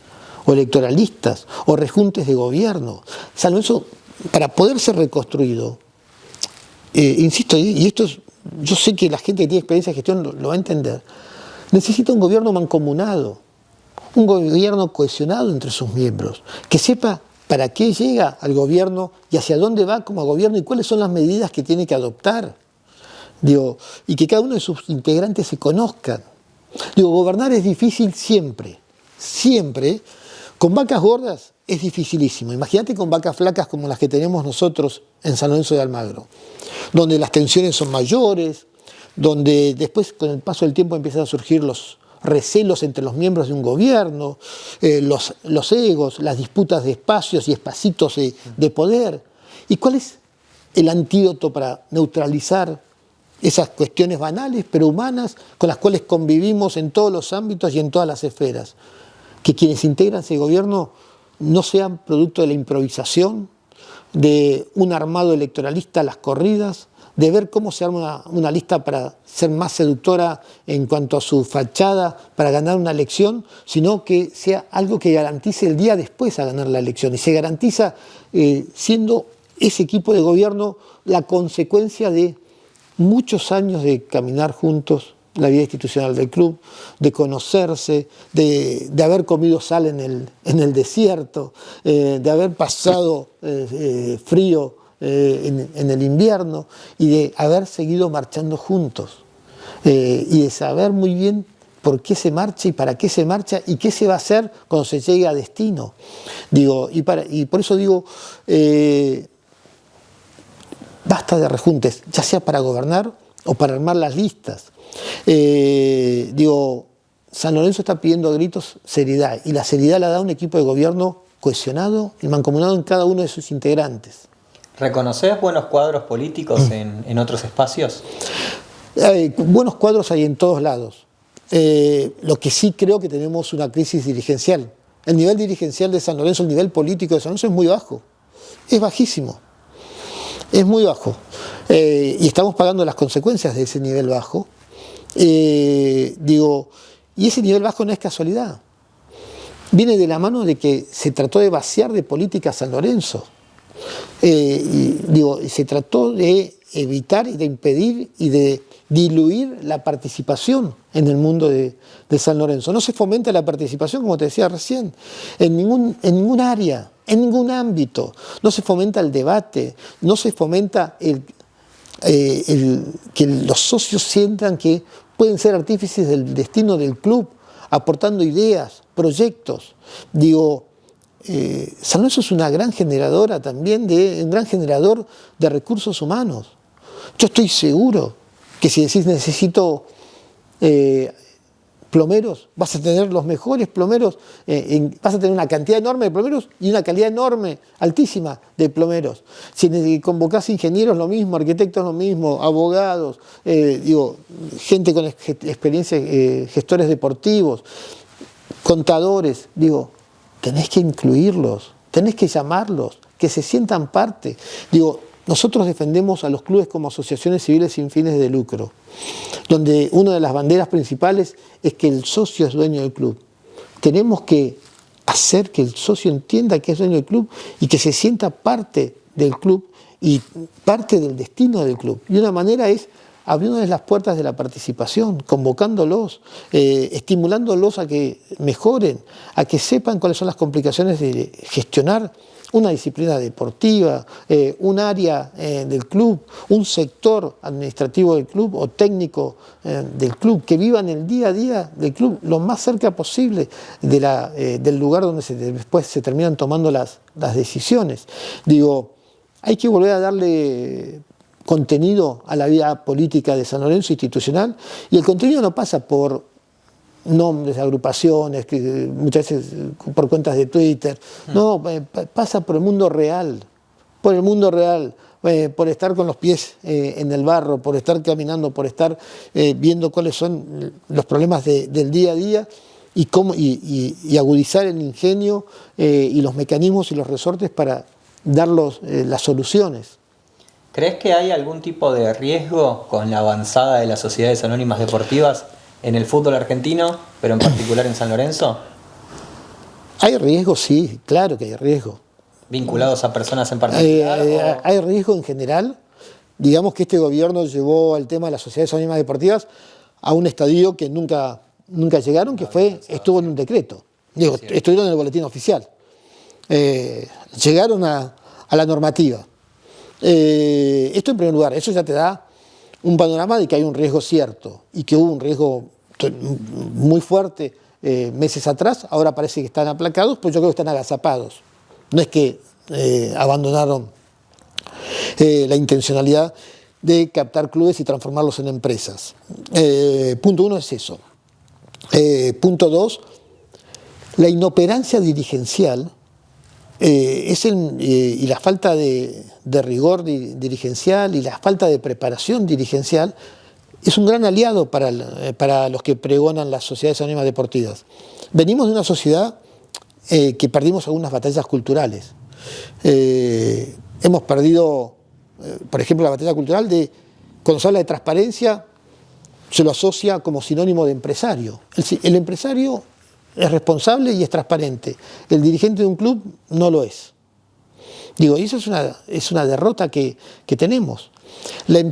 o electoralistas o rejuntes de gobierno. San Lorenzo, para poder ser reconstruido, insisto, y esto es, yo sé que la gente que tiene experiencia de gestión lo va a entender, necesita un gobierno mancomunado, un gobierno cohesionado entre sus miembros, que sepa para qué llega al gobierno y hacia dónde va como gobierno y cuáles son las medidas que tiene que adoptar. Digo, y que cada uno de sus integrantes se conozcan. Digo, gobernar es difícil siempre, siempre. Con vacas gordas es dificilísimo. Imagínate con vacas flacas como las que tenemos nosotros en San Lorenzo de Almagro, donde las tensiones son mayores, donde después con el paso del tiempo empiezan a surgir los recelos entre los miembros de un gobierno, los egos, las disputas de espacios y espacitos de poder. ¿Y cuál es el antídoto para neutralizar esas cuestiones banales pero humanas con las cuales convivimos en todos los ámbitos y en todas las esferas? Que quienes integran ese gobierno no sean producto de la improvisación, de un armado electoralista a las corridas, de ver cómo se arma una lista para ser más seductora en cuanto a su fachada para ganar una elección, sino que sea algo que garantice el día después a ganar la elección. Y se garantiza siendo ese equipo de gobierno la consecuencia de muchos años de caminar juntos la vida institucional del club, de conocerse, de haber comido sal en el desierto, de haber pasado frío en el invierno y de haber seguido marchando juntos y de saber muy bien por qué se marcha y para qué se marcha y qué se va a hacer cuando se llegue a destino. Digo, y por eso digo, basta de rejuntes, ya sea para gobernar o para armar las listas. Digo, San Lorenzo está pidiendo a gritos seriedad y la seriedad la da un equipo de gobierno cohesionado y mancomunado en cada uno de sus integrantes. ¿Reconoces buenos cuadros políticos en otros espacios? Buenos cuadros hay en todos lados. Lo que sí creo que tenemos una crisis dirigencial. El nivel dirigencial de San Lorenzo, el nivel político de San Lorenzo es muy bajo. Es bajísimo. Es muy bajo. Y estamos pagando las consecuencias de ese nivel bajo. Digo, y ese nivel bajo no es casualidad. Viene de la mano de que se trató de vaciar de política a San Lorenzo. Se trató de evitar y de impedir y de diluir la participación en el mundo de San Lorenzo. No se fomenta la participación, como te decía recién, en ningún área, en ningún ámbito. No se fomenta el debate, no se fomenta que los socios sientan que pueden ser artífices del destino del club, aportando ideas, proyectos. Digo, San Lorenzo es una gran generadora también, un gran generador de recursos humanos. Yo estoy seguro que si decís necesito plomeros, vas a tener los mejores plomeros, vas a tener una cantidad enorme de plomeros y una calidad enorme, altísima de plomeros. Si convocás ingenieros, lo mismo, arquitectos, lo mismo, abogados, gente con experiencia, gestores deportivos, contadores, tenés que incluirlos, tenés que llamarlos, que se sientan parte. Nosotros defendemos a los clubes como asociaciones civiles sin fines de lucro, donde una de las banderas principales es que el socio es dueño del club. Tenemos que hacer que el socio entienda que es dueño del club y que se sienta parte del club y parte del destino del club. Y una manera es abriéndoles las puertas de la participación, convocándolos, estimulándolos a que mejoren, a que sepan cuáles son las complicaciones de gestionar una disciplina deportiva, un área del club, un sector administrativo del club o técnico del club, que vivan el día a día del club lo más cerca posible del lugar donde después se terminan tomando las decisiones. Hay que volver a darle contenido a la vida política de San Lorenzo institucional, y el contenido no pasa por nombres, agrupaciones, que muchas veces por cuentas de Twitter, no, pasa por el mundo real, por estar con los pies en el barro, por estar caminando, por estar viendo cuáles son los problemas del día a día y agudizar el ingenio y los mecanismos y los resortes para dar las soluciones. ¿Crees que hay algún tipo de riesgo con la avanzada de las sociedades anónimas deportivas en el fútbol argentino, pero en particular en San Lorenzo? Hay riesgo, sí, claro que hay riesgo. ¿Vinculados a personas en particular? Hay riesgo en general. Digamos que este gobierno llevó al tema de las sociedades anónimas deportivas a un estadio que nunca llegaron, que estuvo en un decreto. Estuvieron en el boletín oficial. Llegaron a la normativa. Esto en primer lugar, eso ya te da un panorama de que hay un riesgo cierto y que hubo un riesgo muy fuerte meses atrás. Ahora parece que están aplacados, pues yo creo que están agazapados. No es que abandonaron la intencionalidad de captar clubes y transformarlos en empresas. Punto uno es eso. Punto dos, la inoperancia dirigencial y la falta de rigor dirigencial y la falta de preparación dirigencial es un gran aliado para los que pregonan las sociedades anónimas deportivas. Venimos de una sociedad que perdimos algunas batallas culturales. Hemos perdido, por ejemplo, la batalla cultural cuando se habla de transparencia, se lo asocia como sinónimo de empresario. El empresario es responsable y es transparente. El dirigente de un club no lo es. Y eso es una derrota que tenemos. La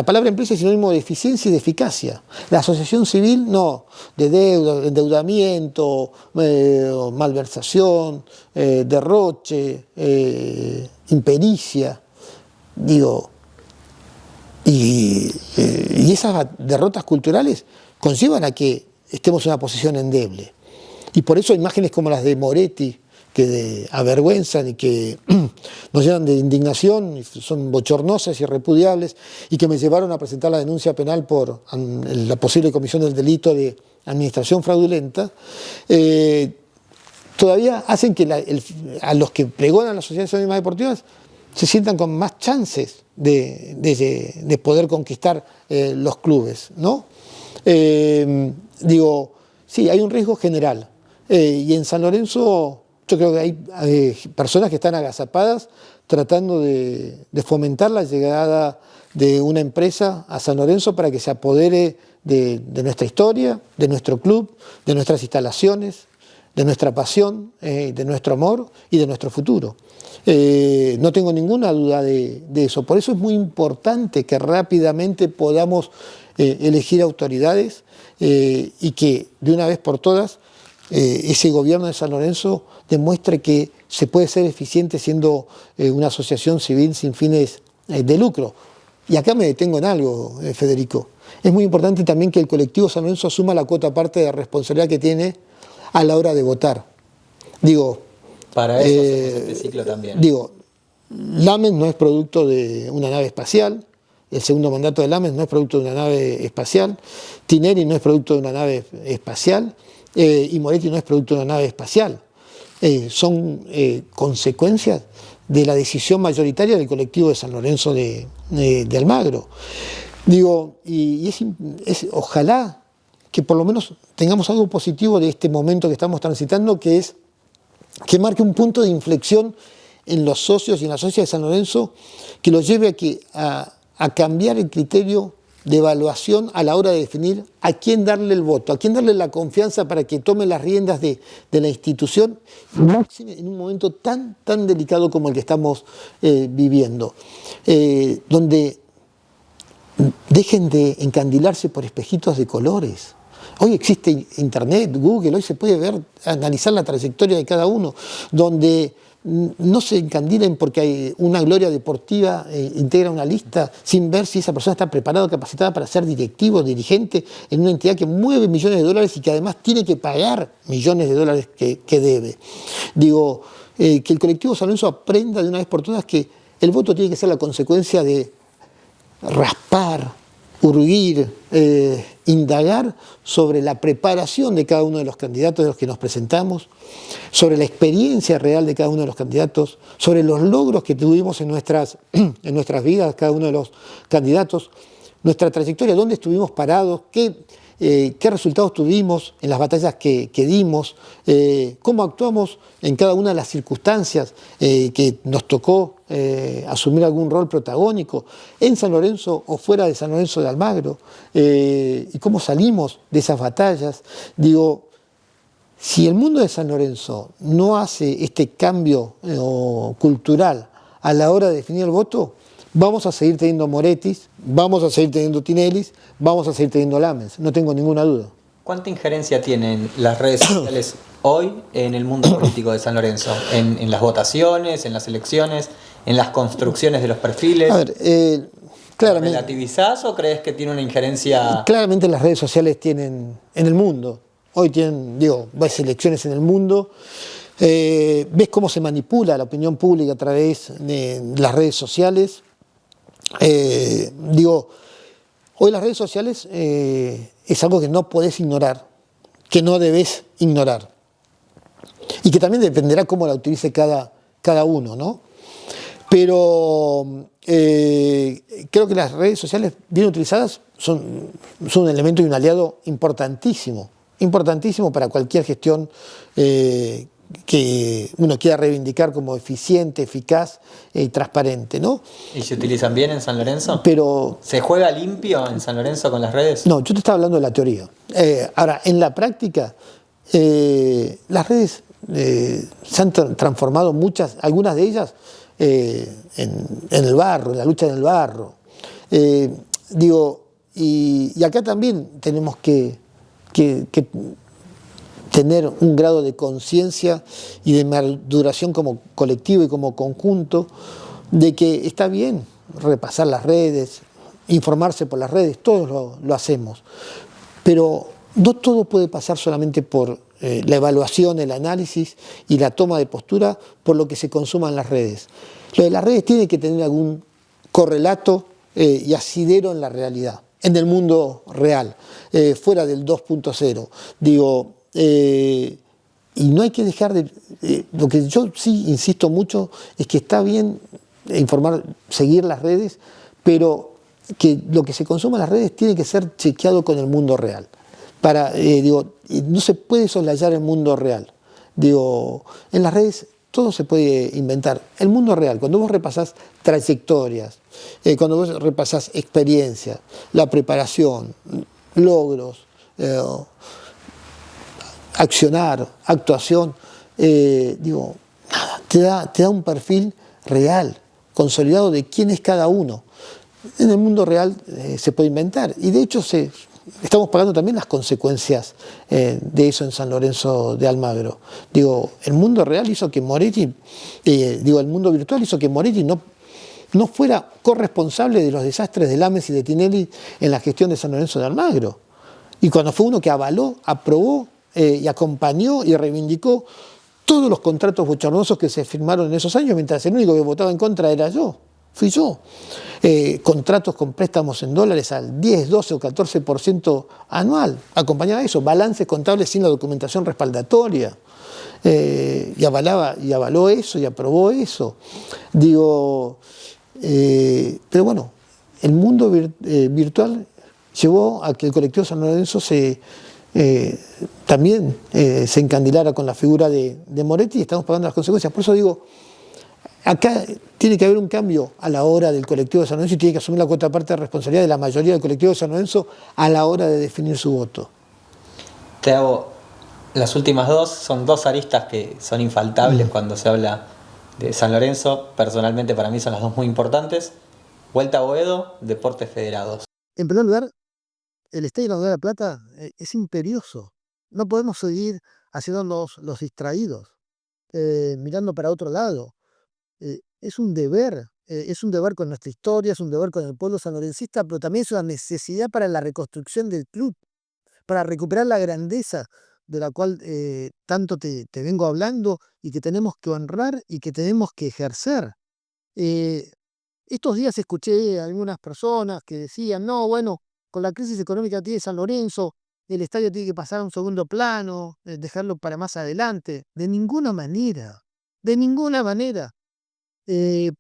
palabra empresa es sinónimo de eficiencia y de eficacia. La asociación civil no, de deuda, endeudamiento, malversación, derroche, impericia. Y esas derrotas culturales conllevan a que estemos en una posición endeble. Y por eso imágenes como las de Moretti, que avergüenzan y que nos llenan de indignación, y son bochornosas y repudiables, y que me llevaron a presentar la denuncia penal por la posible comisión del delito de administración fraudulenta, todavía hacen que a los que pregonan las sociedades anónimas deportivas se sientan con más chances de poder conquistar los clubes, ¿no? Sí, hay un riesgo general. Y en San Lorenzo yo creo que hay personas que están agazapadas tratando de fomentar la llegada de una empresa a San Lorenzo para que se apodere de nuestra historia, de nuestro club, de nuestras instalaciones, de nuestra pasión, de nuestro amor y de nuestro futuro. No tengo ninguna duda de eso. Por eso es muy importante que rápidamente podamos elegir autoridades y que de una vez por todas ese gobierno de San Lorenzo demuestre que se puede ser eficiente siendo una asociación civil sin fines de lucro. Y acá me detengo en algo, Federico. Es muy importante también que el colectivo San Lorenzo asuma la cuota parte de responsabilidad que tiene a la hora de votar. Digo, para eso hacemos este ciclo también. Digo, Lames no es producto de una nave espacial, el segundo mandato de Lames no es producto de una nave espacial, Tinelli no es producto de una nave espacial y Moretti no es producto de una nave espacial. Son consecuencias de la decisión mayoritaria del colectivo de San Lorenzo de Almagro. Digo, ojalá que por lo menos tengamos algo positivo de este momento que estamos transitando, que marque un punto de inflexión en los socios y en las socias de San Lorenzo, que los lleve a cambiar el criterio de evaluación a la hora de definir a quién darle el voto, a quién darle la confianza para que tome las riendas de la institución, en un momento tan delicado como el que estamos viviendo, donde dejen de encandilarse por espejitos de colores. Hoy existe Internet, Google, hoy se puede analizar la trayectoria de cada uno, donde no se encandilen porque hay una gloria deportiva, integra una lista sin ver si esa persona está preparada o capacitada para ser directivo, dirigente en una entidad que mueve millones de dólares y que además tiene que pagar millones de dólares que debe. Digo, que el colectivo San Lorenzo aprenda de una vez por todas que el voto tiene que ser la consecuencia de raspar, urgir, indagar sobre la preparación de cada uno de los candidatos de los que nos presentamos, sobre la experiencia real de cada uno de los candidatos, sobre los logros que tuvimos en nuestras vidas, cada uno de los candidatos, nuestra trayectoria, dónde estuvimos parados, qué resultados tuvimos en las batallas que dimos, cómo actuamos en cada una de las circunstancias que nos tocó asumir algún rol protagónico en San Lorenzo o fuera de San Lorenzo de Almagro, y cómo salimos de esas batallas. Digo, si el mundo de San Lorenzo no hace este cambio cultural a la hora de definir el voto, vamos a seguir teniendo Morettis, vamos a seguir teniendo Tinellis, vamos a seguir teniendo Lames, no tengo ninguna duda. ¿Cuánta injerencia tienen las redes sociales hoy en el mundo político de San Lorenzo? En las votaciones, en las elecciones, en las construcciones de los perfiles. A ver, claramente. ¿Relativizás o crees que tiene una injerencia? Claramente las redes sociales tienen en el mundo. Hoy tienen, ves elecciones en el mundo, ves cómo se manipula la opinión pública a través de las redes sociales. Hoy las redes sociales es algo que no podés ignorar, que no debés ignorar. Y que también dependerá cómo la utilice cada uno, ¿no? Pero creo que las redes sociales bien utilizadas son un elemento y un aliado importantísimo para cualquier gestión que uno quiera reivindicar como eficiente, eficaz y transparente, ¿no? ¿Y se utilizan bien en San Lorenzo? Pero, ¿se juega limpio en San Lorenzo con las redes? No, yo te estaba hablando de la teoría. Ahora, en la práctica, las redes se han transformado algunas de ellas, en el barro, en la lucha en el barro. Y acá también tenemos que tener un grado de conciencia y de maduración como colectivo y como conjunto, de que está bien repasar las redes, informarse por las redes, todos lo hacemos, pero no todo puede pasar solamente por la evaluación, el análisis y la toma de postura por lo que se consuma en las redes. Lo de las redes tiene que tener algún correlato y asidero en la realidad, en el mundo real, fuera del 2.0. Y no hay que dejar de... lo que yo sí insisto mucho es que está bien informar, seguir las redes, pero que lo que se consuma en las redes tiene que ser chequeado con el mundo real. No se puede soslayar el mundo real. En las redes todo se puede inventar. El mundo real, cuando vos repasás trayectorias, cuando vos repasás experiencias, la preparación, logros, accionar, actuación, nada, te da un perfil real, consolidado de quién es cada uno. En el mundo real se puede inventar, y de hecho estamos pagando también las consecuencias de eso en San Lorenzo de Almagro. El mundo real hizo que Moretti, el mundo virtual hizo que Moretti no fuera corresponsable de los desastres de Lames y de Tinelli en la gestión de San Lorenzo de Almagro. Y cuando fue uno que avaló, aprobó y acompañó y reivindicó todos los contratos bochornosos que se firmaron en esos años, mientras el único que votaba en contra era yo, fui yo. Contratos con préstamos en dólares al 10, 12 o 14% anual, acompañaba eso, balances contables sin la documentación respaldatoria. Y avaló eso y aprobó eso. Digo, pero bueno, el mundo virtual llevó a que el colectivo San Lorenzo también se encandilara con la figura de Moretti y estamos pagando las consecuencias. Por eso digo, acá tiene que haber un cambio a la hora del colectivo de San Lorenzo y tiene que asumir la cuota parte de responsabilidad de la mayoría del colectivo de San Lorenzo a la hora de definir su voto. Te hago las últimas dos, son dos aristas que son infaltables cuando se habla de San Lorenzo. Personalmente para mí son las dos muy importantes. Vuelta a Boedo, Deportes Federados. En primer lugar, el Estadio Nacional de La Plata es imperioso. No podemos seguir haciéndonos los distraídos, mirando para otro lado. Es un deber con nuestra historia, es un deber con el pueblo sanlorencista, pero también es una necesidad para la reconstrucción del club, para recuperar la grandeza de la cual tanto te vengo hablando y que tenemos que honrar y que tenemos que ejercer. Eh, Estos días escuché a algunas personas que decían, no, bueno, con la crisis económica que tiene San Lorenzo, el estadio tiene que pasar a un segundo plano, dejarlo para más adelante. De ninguna manera, de ninguna manera. Y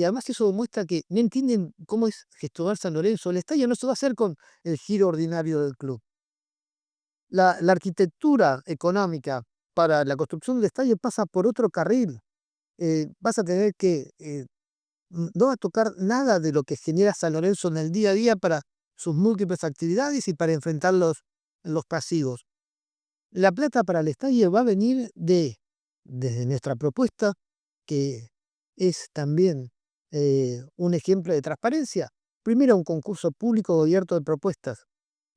además eso muestra que no entienden cómo es gestionar San Lorenzo. El estadio no se va a hacer con el giro ordinario del club. La arquitectura económica para la construcción del estadio pasa por otro carril. Vas a tener que no va a tocar nada de lo que genera San Lorenzo en el día a día para sus múltiples actividades y para enfrentar los pasivos. La plata para el estadio va a venir desde nuestra propuesta, que es también un ejemplo de transparencia. Primero, un concurso público abierto de propuestas,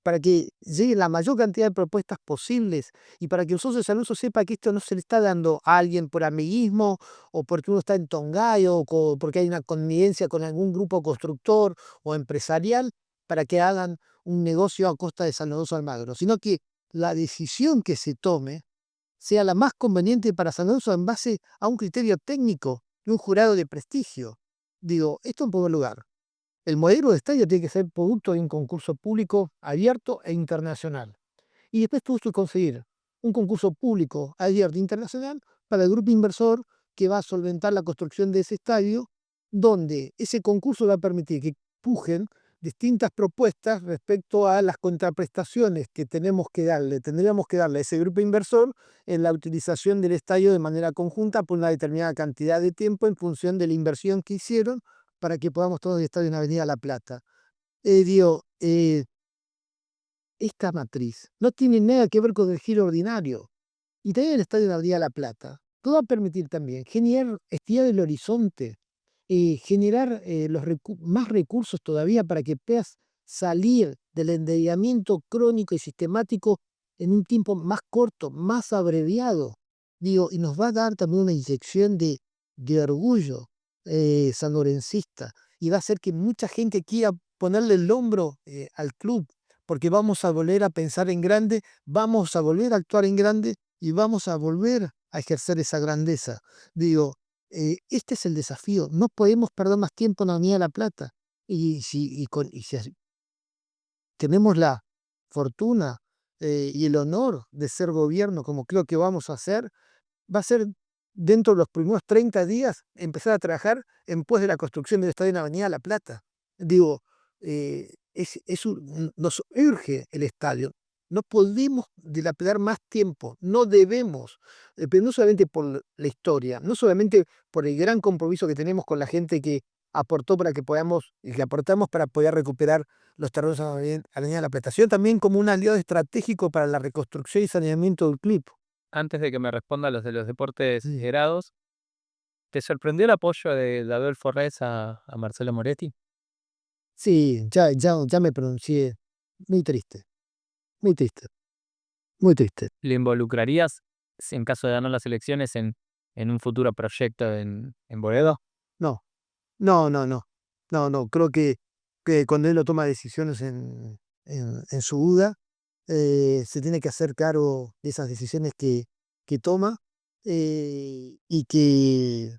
para que llegue la mayor cantidad de propuestas posibles y para que el socio de San Lorenzo sepa que esto no se le está dando a alguien por amiguismo o porque uno está en Tongayo o porque hay una connivencia con algún grupo constructor o empresarial para que hagan un negocio a costa de San Lorenzo Almagro, sino que la decisión que se tome sea la más conveniente para San Lorenzo en base a un criterio técnico y un jurado de prestigio. Digo, esto en primer lugar. El modelo de estadio tiene que ser producto de un concurso público abierto e internacional. Y después tuvo que conseguir un concurso público abierto e internacional para el grupo inversor que va a solventar la construcción de ese estadio, donde ese concurso va a permitir que pujen distintas propuestas respecto a las contraprestaciones que tendríamos que darle a ese grupo inversor en la utilización del estadio de manera conjunta por una determinada cantidad de tiempo en función de la inversión que hicieron para que podamos todos estar en Avenida La Plata. Digo, esta matriz no tiene nada que ver con el giro ordinario. Y también el estadio de Avenida La Plata. Todo va a permitir también estirar el horizonte, generar más recursos todavía para que puedas salir del endeudamiento crónico y sistemático en un tiempo más corto, más abreviado. Digo, y nos va a dar también una inyección de orgullo sanlorencista y va a hacer que mucha gente quiera ponerle el hombro al club, porque vamos a volver a pensar en grande, vamos a volver a actuar en grande y vamos a volver a ejercer esa grandeza. Digo, este es el desafío. No podemos perder más tiempo en la Avenida de La Plata. Y si tenemos la fortuna y el honor de ser gobierno, como creo que vamos a hacer, va a ser dentro de los primeros 30 días empezar a trabajar en pos de la construcción del estadio en la Avenida La Plata. Digo, nos urge el estadio. No podemos dilapidar más tiempo, no debemos, pero no solamente por la historia, no solamente por el gran compromiso que tenemos con la gente que aportó para que podamos, y que aportamos para poder recuperar los terrenos a la Avenida de La Plata, sino también como un aliado estratégico para la reconstrucción y saneamiento del club. Antes de que me responda los de los deportes Sí. federados, ¿te sorprendió el apoyo de Adolfo Rez a Marcelo Moretti? Sí, ya me pronuncié. Muy triste, muy triste, muy triste. ¿Le involucrarías, en caso de ganar las elecciones, en un futuro proyecto en Boedo? No, No, no, no. No, no. Creo que cuando él no toma decisiones en su duda, se tiene que hacer cargo de esas decisiones que toma, y que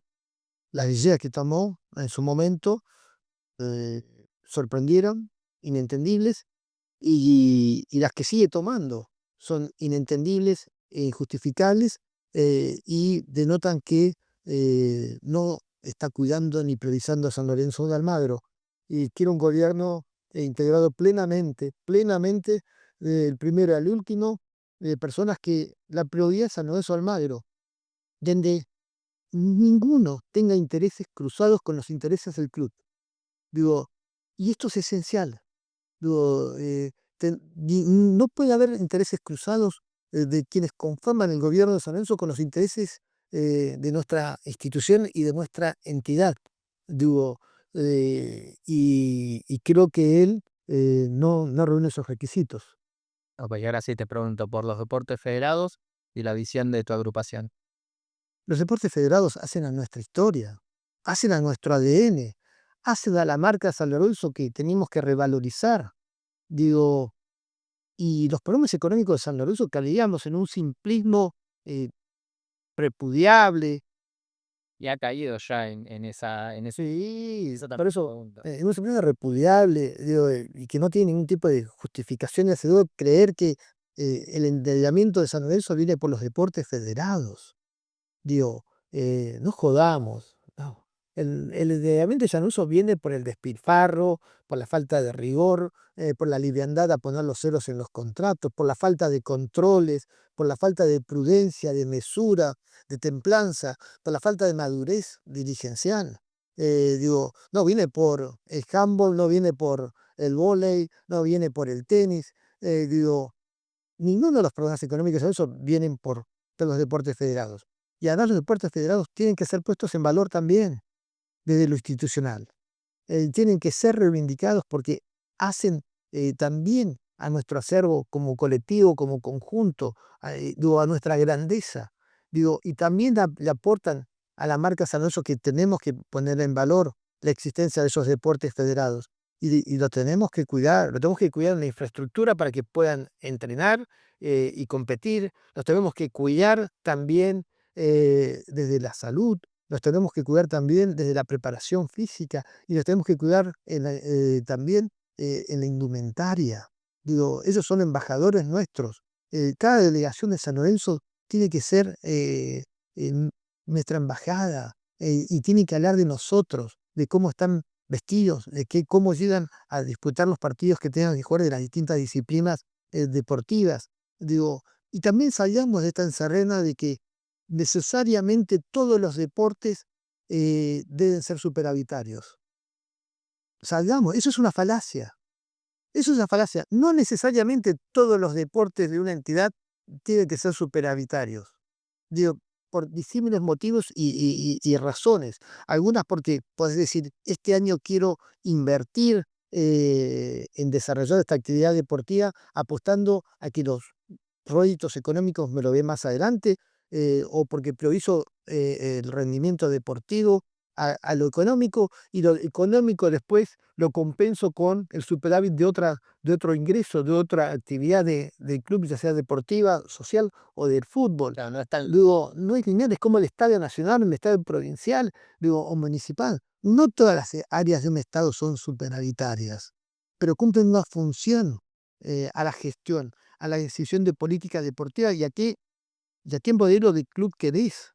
las decisiones que tomó en su momento eh, sorprendieron, inentendibles, y las que sigue tomando son inentendibles e injustificables, y denotan que no está cuidando ni priorizando a San Lorenzo de Almagro y quiere un gobierno integrado plenamente, plenamente, del primero al último, de personas que la prioridad es San Lorenzo de Almagro, donde ninguno tenga intereses cruzados con los intereses del club. Digo, y esto es esencial. Digo, no puede haber intereses cruzados de quienes conforman el gobierno de San Lorenzo con los intereses de nuestra institución y de nuestra entidad. Digo, y creo que él no reúne esos requisitos. Ok, y ahora sí te pregunto por los deportes federados y la visión de tu agrupación. Los deportes federados hacen a nuestra historia, hacen a nuestro ADN, hacen a la marca San Lorenzo que tenemos que revalorizar. Digo, y los problemas económicos de San Lorenzo caeríamos en un simplismo eh, repudiable. Y ha caído ya en Sí, esa por también eso, pregunta. en un simplismo repudiable, digo, y que no tiene ningún tipo de justificación y hace duda creer que el endeudamiento de San Lorenzo viene por los deportes federados. Digo, no jodamos, no. El endeudamiento de Llanuso viene por el despilfarro, por la falta de rigor, por la liviandad a poner los ceros en los contratos, por la falta de controles, por la falta de prudencia, de mesura, de templanza, por la falta de madurez dirigencial. Digo, no viene por el handball, no viene por el vóley, no viene por el tenis. Digo, ninguno de los problemas económicos de eso vienen por los deportes federados. Y además los deportes federados tienen que ser puestos en valor también desde lo institucional. Tienen que ser reivindicados porque hacen también a nuestro acervo como colectivo, como conjunto, digo, a nuestra grandeza. Digo, y también le aportan a la marca San Lorenzo que tenemos que poner en valor la existencia de esos deportes federados. Y lo tenemos que cuidar, lo tenemos que cuidar en la infraestructura para que puedan entrenar y competir. Los tenemos que cuidar también desde la salud, los tenemos que cuidar también desde la preparación física y los tenemos que cuidar también en la indumentaria. Digo, ellos son embajadores nuestros. Cada delegación de San Lorenzo tiene que ser en nuestra embajada y tiene que hablar de nosotros, de cómo están vestidos, cómo llegan a disputar los partidos que tengan que jugar de las distintas disciplinas deportivas. Digo, y también salgamos de esta encerrena de que necesariamente todos los deportes deben ser superavitarios. Salgamos, eso es una falacia. Eso es una falacia. No necesariamente todos los deportes de una entidad tienen que ser superavitarios. Digo, por disímiles motivos y razones. Algunas porque puedes decir, este año quiero invertir en desarrollar esta actividad deportiva apostando a que los réditos económicos me lo ve más adelante, o porque priorizo el rendimiento deportivo a lo económico y lo económico después lo compenso con el superávit de otro ingreso, de otra actividad del club, ya sea deportiva, social o del fútbol. Claro, no están. Digo, no hay lineal, es como el estadio nacional, el estadio provincial, digo, o municipal. No todas las áreas de un estado son superavitarias, pero cumplen una función a la gestión, a la decisión de política deportiva y a qué modelo de club querés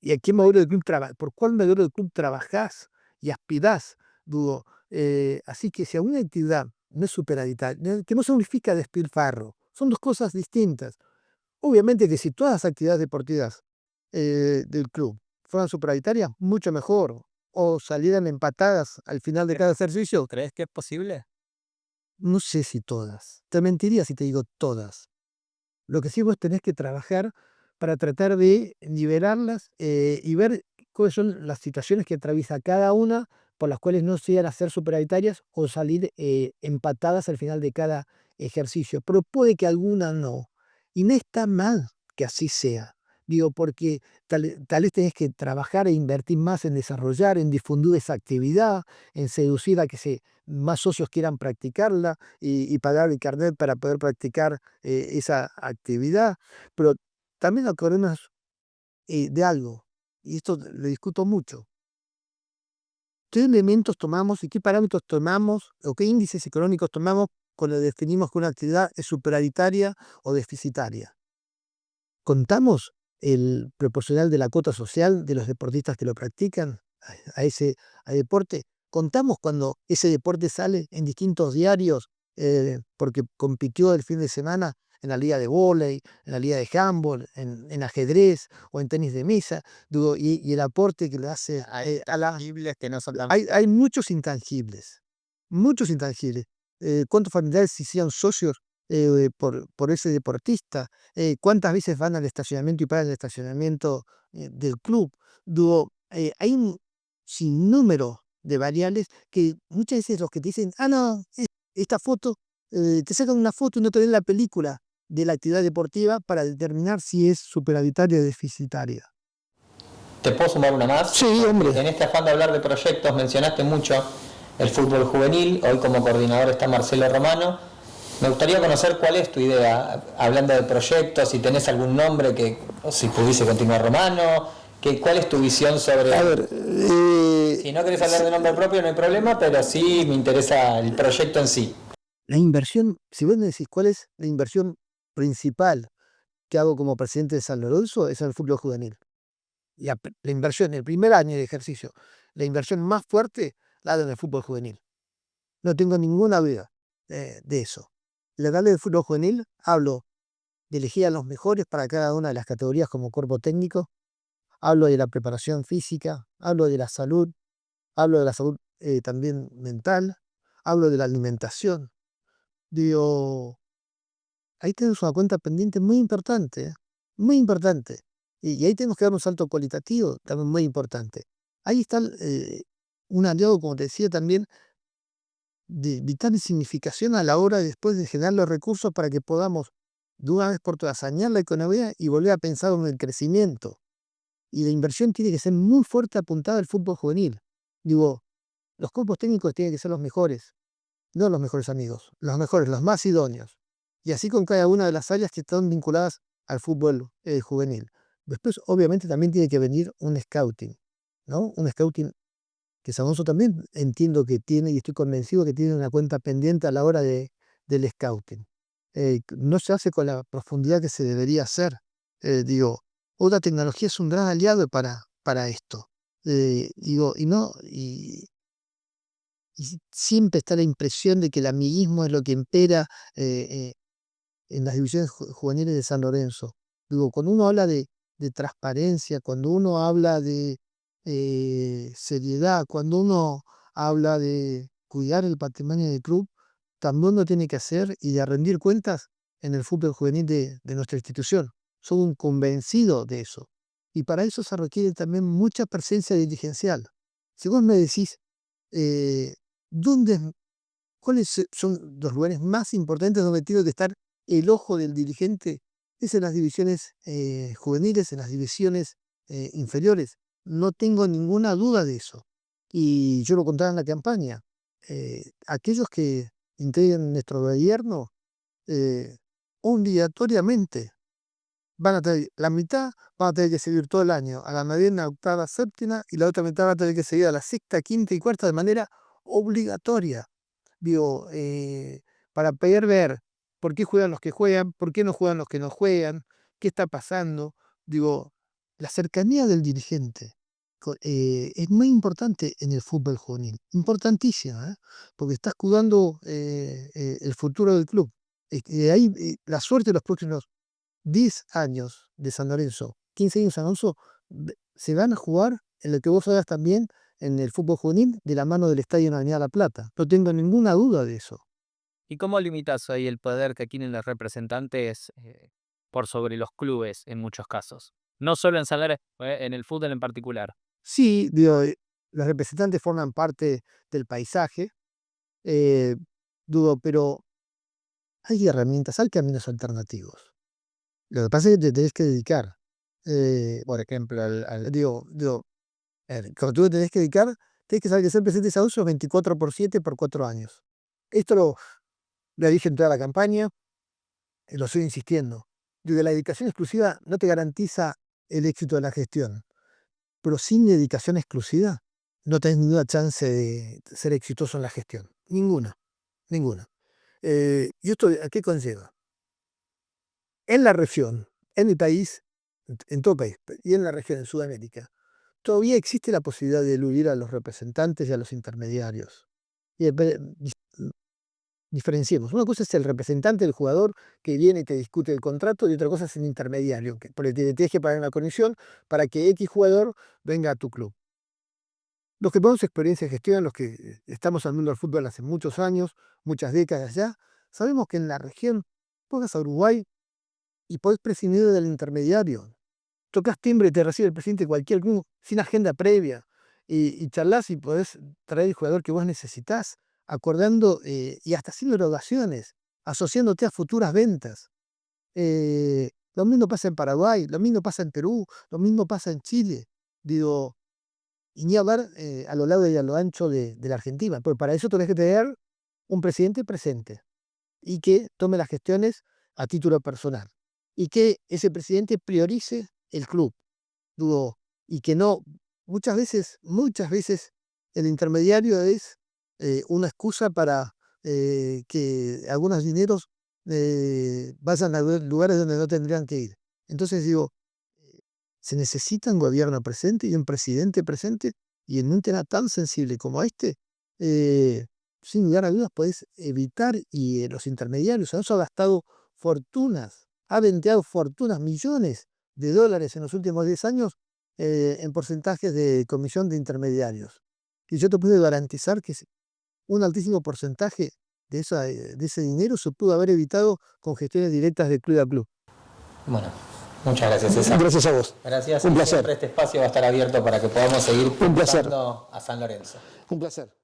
y a qué modelo de club por cuál modelo de club trabajás y aspirás. Digo, así que si a una entidad no es superavitaria, que no significa despilfarro, son dos cosas distintas. Obviamente que si todas las actividades deportivas del club fueran superavitarias, mucho mejor. O salieran empatadas al final de cada ejercicio, ¿Crees que es posible? no sé si todas. Te mentiría si te digo todas. Lo que sí vos tenés que trabajar para tratar de nivelarlas y ver cuáles son las situaciones que atraviesa cada una por las cuales no sean a ser superavitarias o salir empatadas al final de cada ejercicio. Pero puede que alguna no. Y no está mal que así sea. Digo, porque tal vez tenés que trabajar e invertir más en desarrollar, en difundir esa actividad, en seducir a que más socios quieran practicarla y pagar el carnet para poder practicar esa actividad. Pero también acordémonos de algo, y esto lo discuto mucho. ¿Qué elementos tomamos y qué parámetros tomamos o qué índices económicos tomamos cuando definimos que una actividad es superavitaria o deficitaria? ¿Contamos el proporcional de la cuota social de los deportistas que lo practican a ese deporte? ¿Contamos cuando ese deporte sale en distintos diarios porque compitió el fin de semana en la liga de vóley, en la liga de handball, en ajedrez o en tenis de mesa? Digo, y el aporte que le hace a la... Tangibles que no son tan... Hay muchos intangibles, muchos intangibles. ¿Cuántos familiares se hicieron socios por ese deportista? ¿Cuántas veces van al estacionamiento y pagan el estacionamiento del club? Digo, hay un sinnúmero de variables que muchas veces los que te dicen, no, esta foto, te sacan una foto y no te ven la película de la actividad deportiva para determinar si es superavitaria o deficitaria. ¿Te puedo sumar una más? Sí, hombre. En este afán de hablar de proyectos mencionaste mucho el fútbol juvenil, hoy como coordinador está Marcelo Romano. Me gustaría conocer cuál es tu idea, hablando de proyectos, si tenés algún nombre que, o si pudiese continuar Romano, cuál es tu visión sobre... A ver, si no querés hablar de nombre propio no hay problema, pero sí me interesa el proyecto en sí. la inversión, si vos me decís cuál es la inversión principal que hago como presidente de San Lorenzo, es en el fútbol juvenil. La inversión, el primer año de ejercicio, la inversión más fuerte la hago en el fútbol juvenil. No tengo ninguna duda de eso. Legal del fútbol juvenil, hablo de elegir a los mejores para cada una de las categorías como cuerpo técnico, hablo de la preparación física, hablo de la salud, hablo de la salud también mental, hablo de la alimentación. Digo, ahí tenemos una cuenta pendiente muy importante, muy importante. Y ahí tenemos que dar un salto cualitativo también muy importante. Ahí está un aliado, como te decía también, de vital significación a la hora después de generar los recursos para que podamos de una vez por todas sanear la economía y volver a pensar en el crecimiento. Y la inversión tiene que ser muy fuerte apuntada al fútbol juvenil. Digo, los cuerpos técnicos tienen que ser los mejores, no los mejores amigos, los mejores, los más idóneos. Y así con cada una de las áreas que están vinculadas al fútbol juvenil. Después, obviamente, también tiene que venir un scouting, ¿no? Un scouting que Samonso también entiendo que tiene, y estoy convencido que tiene una cuenta pendiente a la hora del scouting. No se hace con la profundidad que se debería hacer. Digo, otra tecnología es un gran aliado para esto. Digo, y siempre está la impresión de que el amiguismo es lo que impera en las divisiones juveniles de San Lorenzo. Digo, cuando uno habla de transparencia, cuando uno habla de seriedad, cuando uno habla de cuidar el patrimonio del club, también uno tiene que hacer y de rendir cuentas en el fútbol juvenil de nuestra institución. Soy un convencido de eso. Y para eso se requiere también mucha presencia dirigencial. Si vos me decís, eh, ¿dónde, cuáles son los lugares más importantes donde tiene que estar el ojo del dirigente? Es en las divisiones juveniles, en las divisiones inferiores. No tengo ninguna duda de eso. Y yo lo contaba en la campaña. Aquellos que integran nuestro gobierno, obligatoriamente van a tener, la mitad van a tener que seguir todo el año a la novena, octava, séptima, y la otra mitad va a tener que seguir a la sexta, quinta y cuarta de manera obligatoria. Digo, para poder ver por qué juegan los que juegan, por qué no juegan los que no juegan, qué está pasando. Digo, la cercanía del dirigente es muy importante en el fútbol juvenil, importantísima, porque estás cuidando el futuro del club. Ahí la suerte de los próximos 10 años de San Lorenzo, 15 años de San Lorenzo, se van a jugar en lo que vos hagas también en el fútbol juvenil de la mano del estadio en Avenida La Plata. No tengo ninguna duda de eso. ¿Y cómo limitas ahí el poder que tienen los representantes por sobre los clubes en muchos casos? No solo en San Lorenzo, en el fútbol en particular. Sí, digo, los representantes forman parte del paisaje, eh, dudo, pero hay herramientas, hay caminos alternativos. Lo que pasa es que te tenés que dedicar. Por ejemplo, Digo, cuando tú te tenés que dedicar, tenés que saber que ser presidente de Sauce es 24/7 por 4 años. Esto lo dije en toda la campaña, lo estoy insistiendo. Digo, la dedicación exclusiva no te garantiza el éxito de la gestión, pero sin dedicación exclusiva no tenés ninguna chance de ser exitoso en la gestión. Ninguna, ninguna. ¿Y esto a qué conlleva? En la región, en el país, en todo el país, y en la región, en Sudamérica, todavía existe la posibilidad de eludir a los representantes y a los intermediarios. Y diferenciemos. Una cosa es el representante del jugador que viene y te discute el contrato, y otra cosa es el intermediario, porque te tienes que pagar una comisión para que X jugador venga a tu club. Los que tenemos experiencia de gestión, los que estamos al mundo del fútbol hace muchos años, muchas décadas ya, sabemos que en la región, pongas a Uruguay y podés prescindir del intermediario. Tocas timbre y te recibe el presidente de cualquier club sin agenda previa y charlas y podés traer el jugador que vos necesitás, acordando y hasta haciendo erogaciones, asociándote a futuras ventas. Lo mismo pasa en Paraguay, lo mismo pasa en Perú, lo mismo pasa en Chile. Digo, y ni hablar a lo largo y a lo ancho de la Argentina. Pero para eso tenés que tener un presidente presente y que tome las gestiones a título personal. Y que ese presidente priorice el club. Digo, y que no, muchas veces el intermediario es una excusa para que algunos dineros vayan a lugares donde no tendrían que ir. Entonces digo, se necesita un gobierno presente y un presidente presente, y en un tema tan sensible como este, sin lugar a dudas podés evitar y los intermediarios, eso ha gastado fortunas, ha venteado fortunas, millones de dólares en los últimos 10 años en porcentajes de comisión de intermediarios. Y yo te puedo garantizar que un altísimo porcentaje de ese dinero se pudo haber evitado con gestiones directas de club a club. Bueno, muchas gracias, César. Gracias a vos. Gracias. Un placer. Siempre este espacio va a estar abierto para que podamos seguir Un placer. a San Lorenzo. Un placer.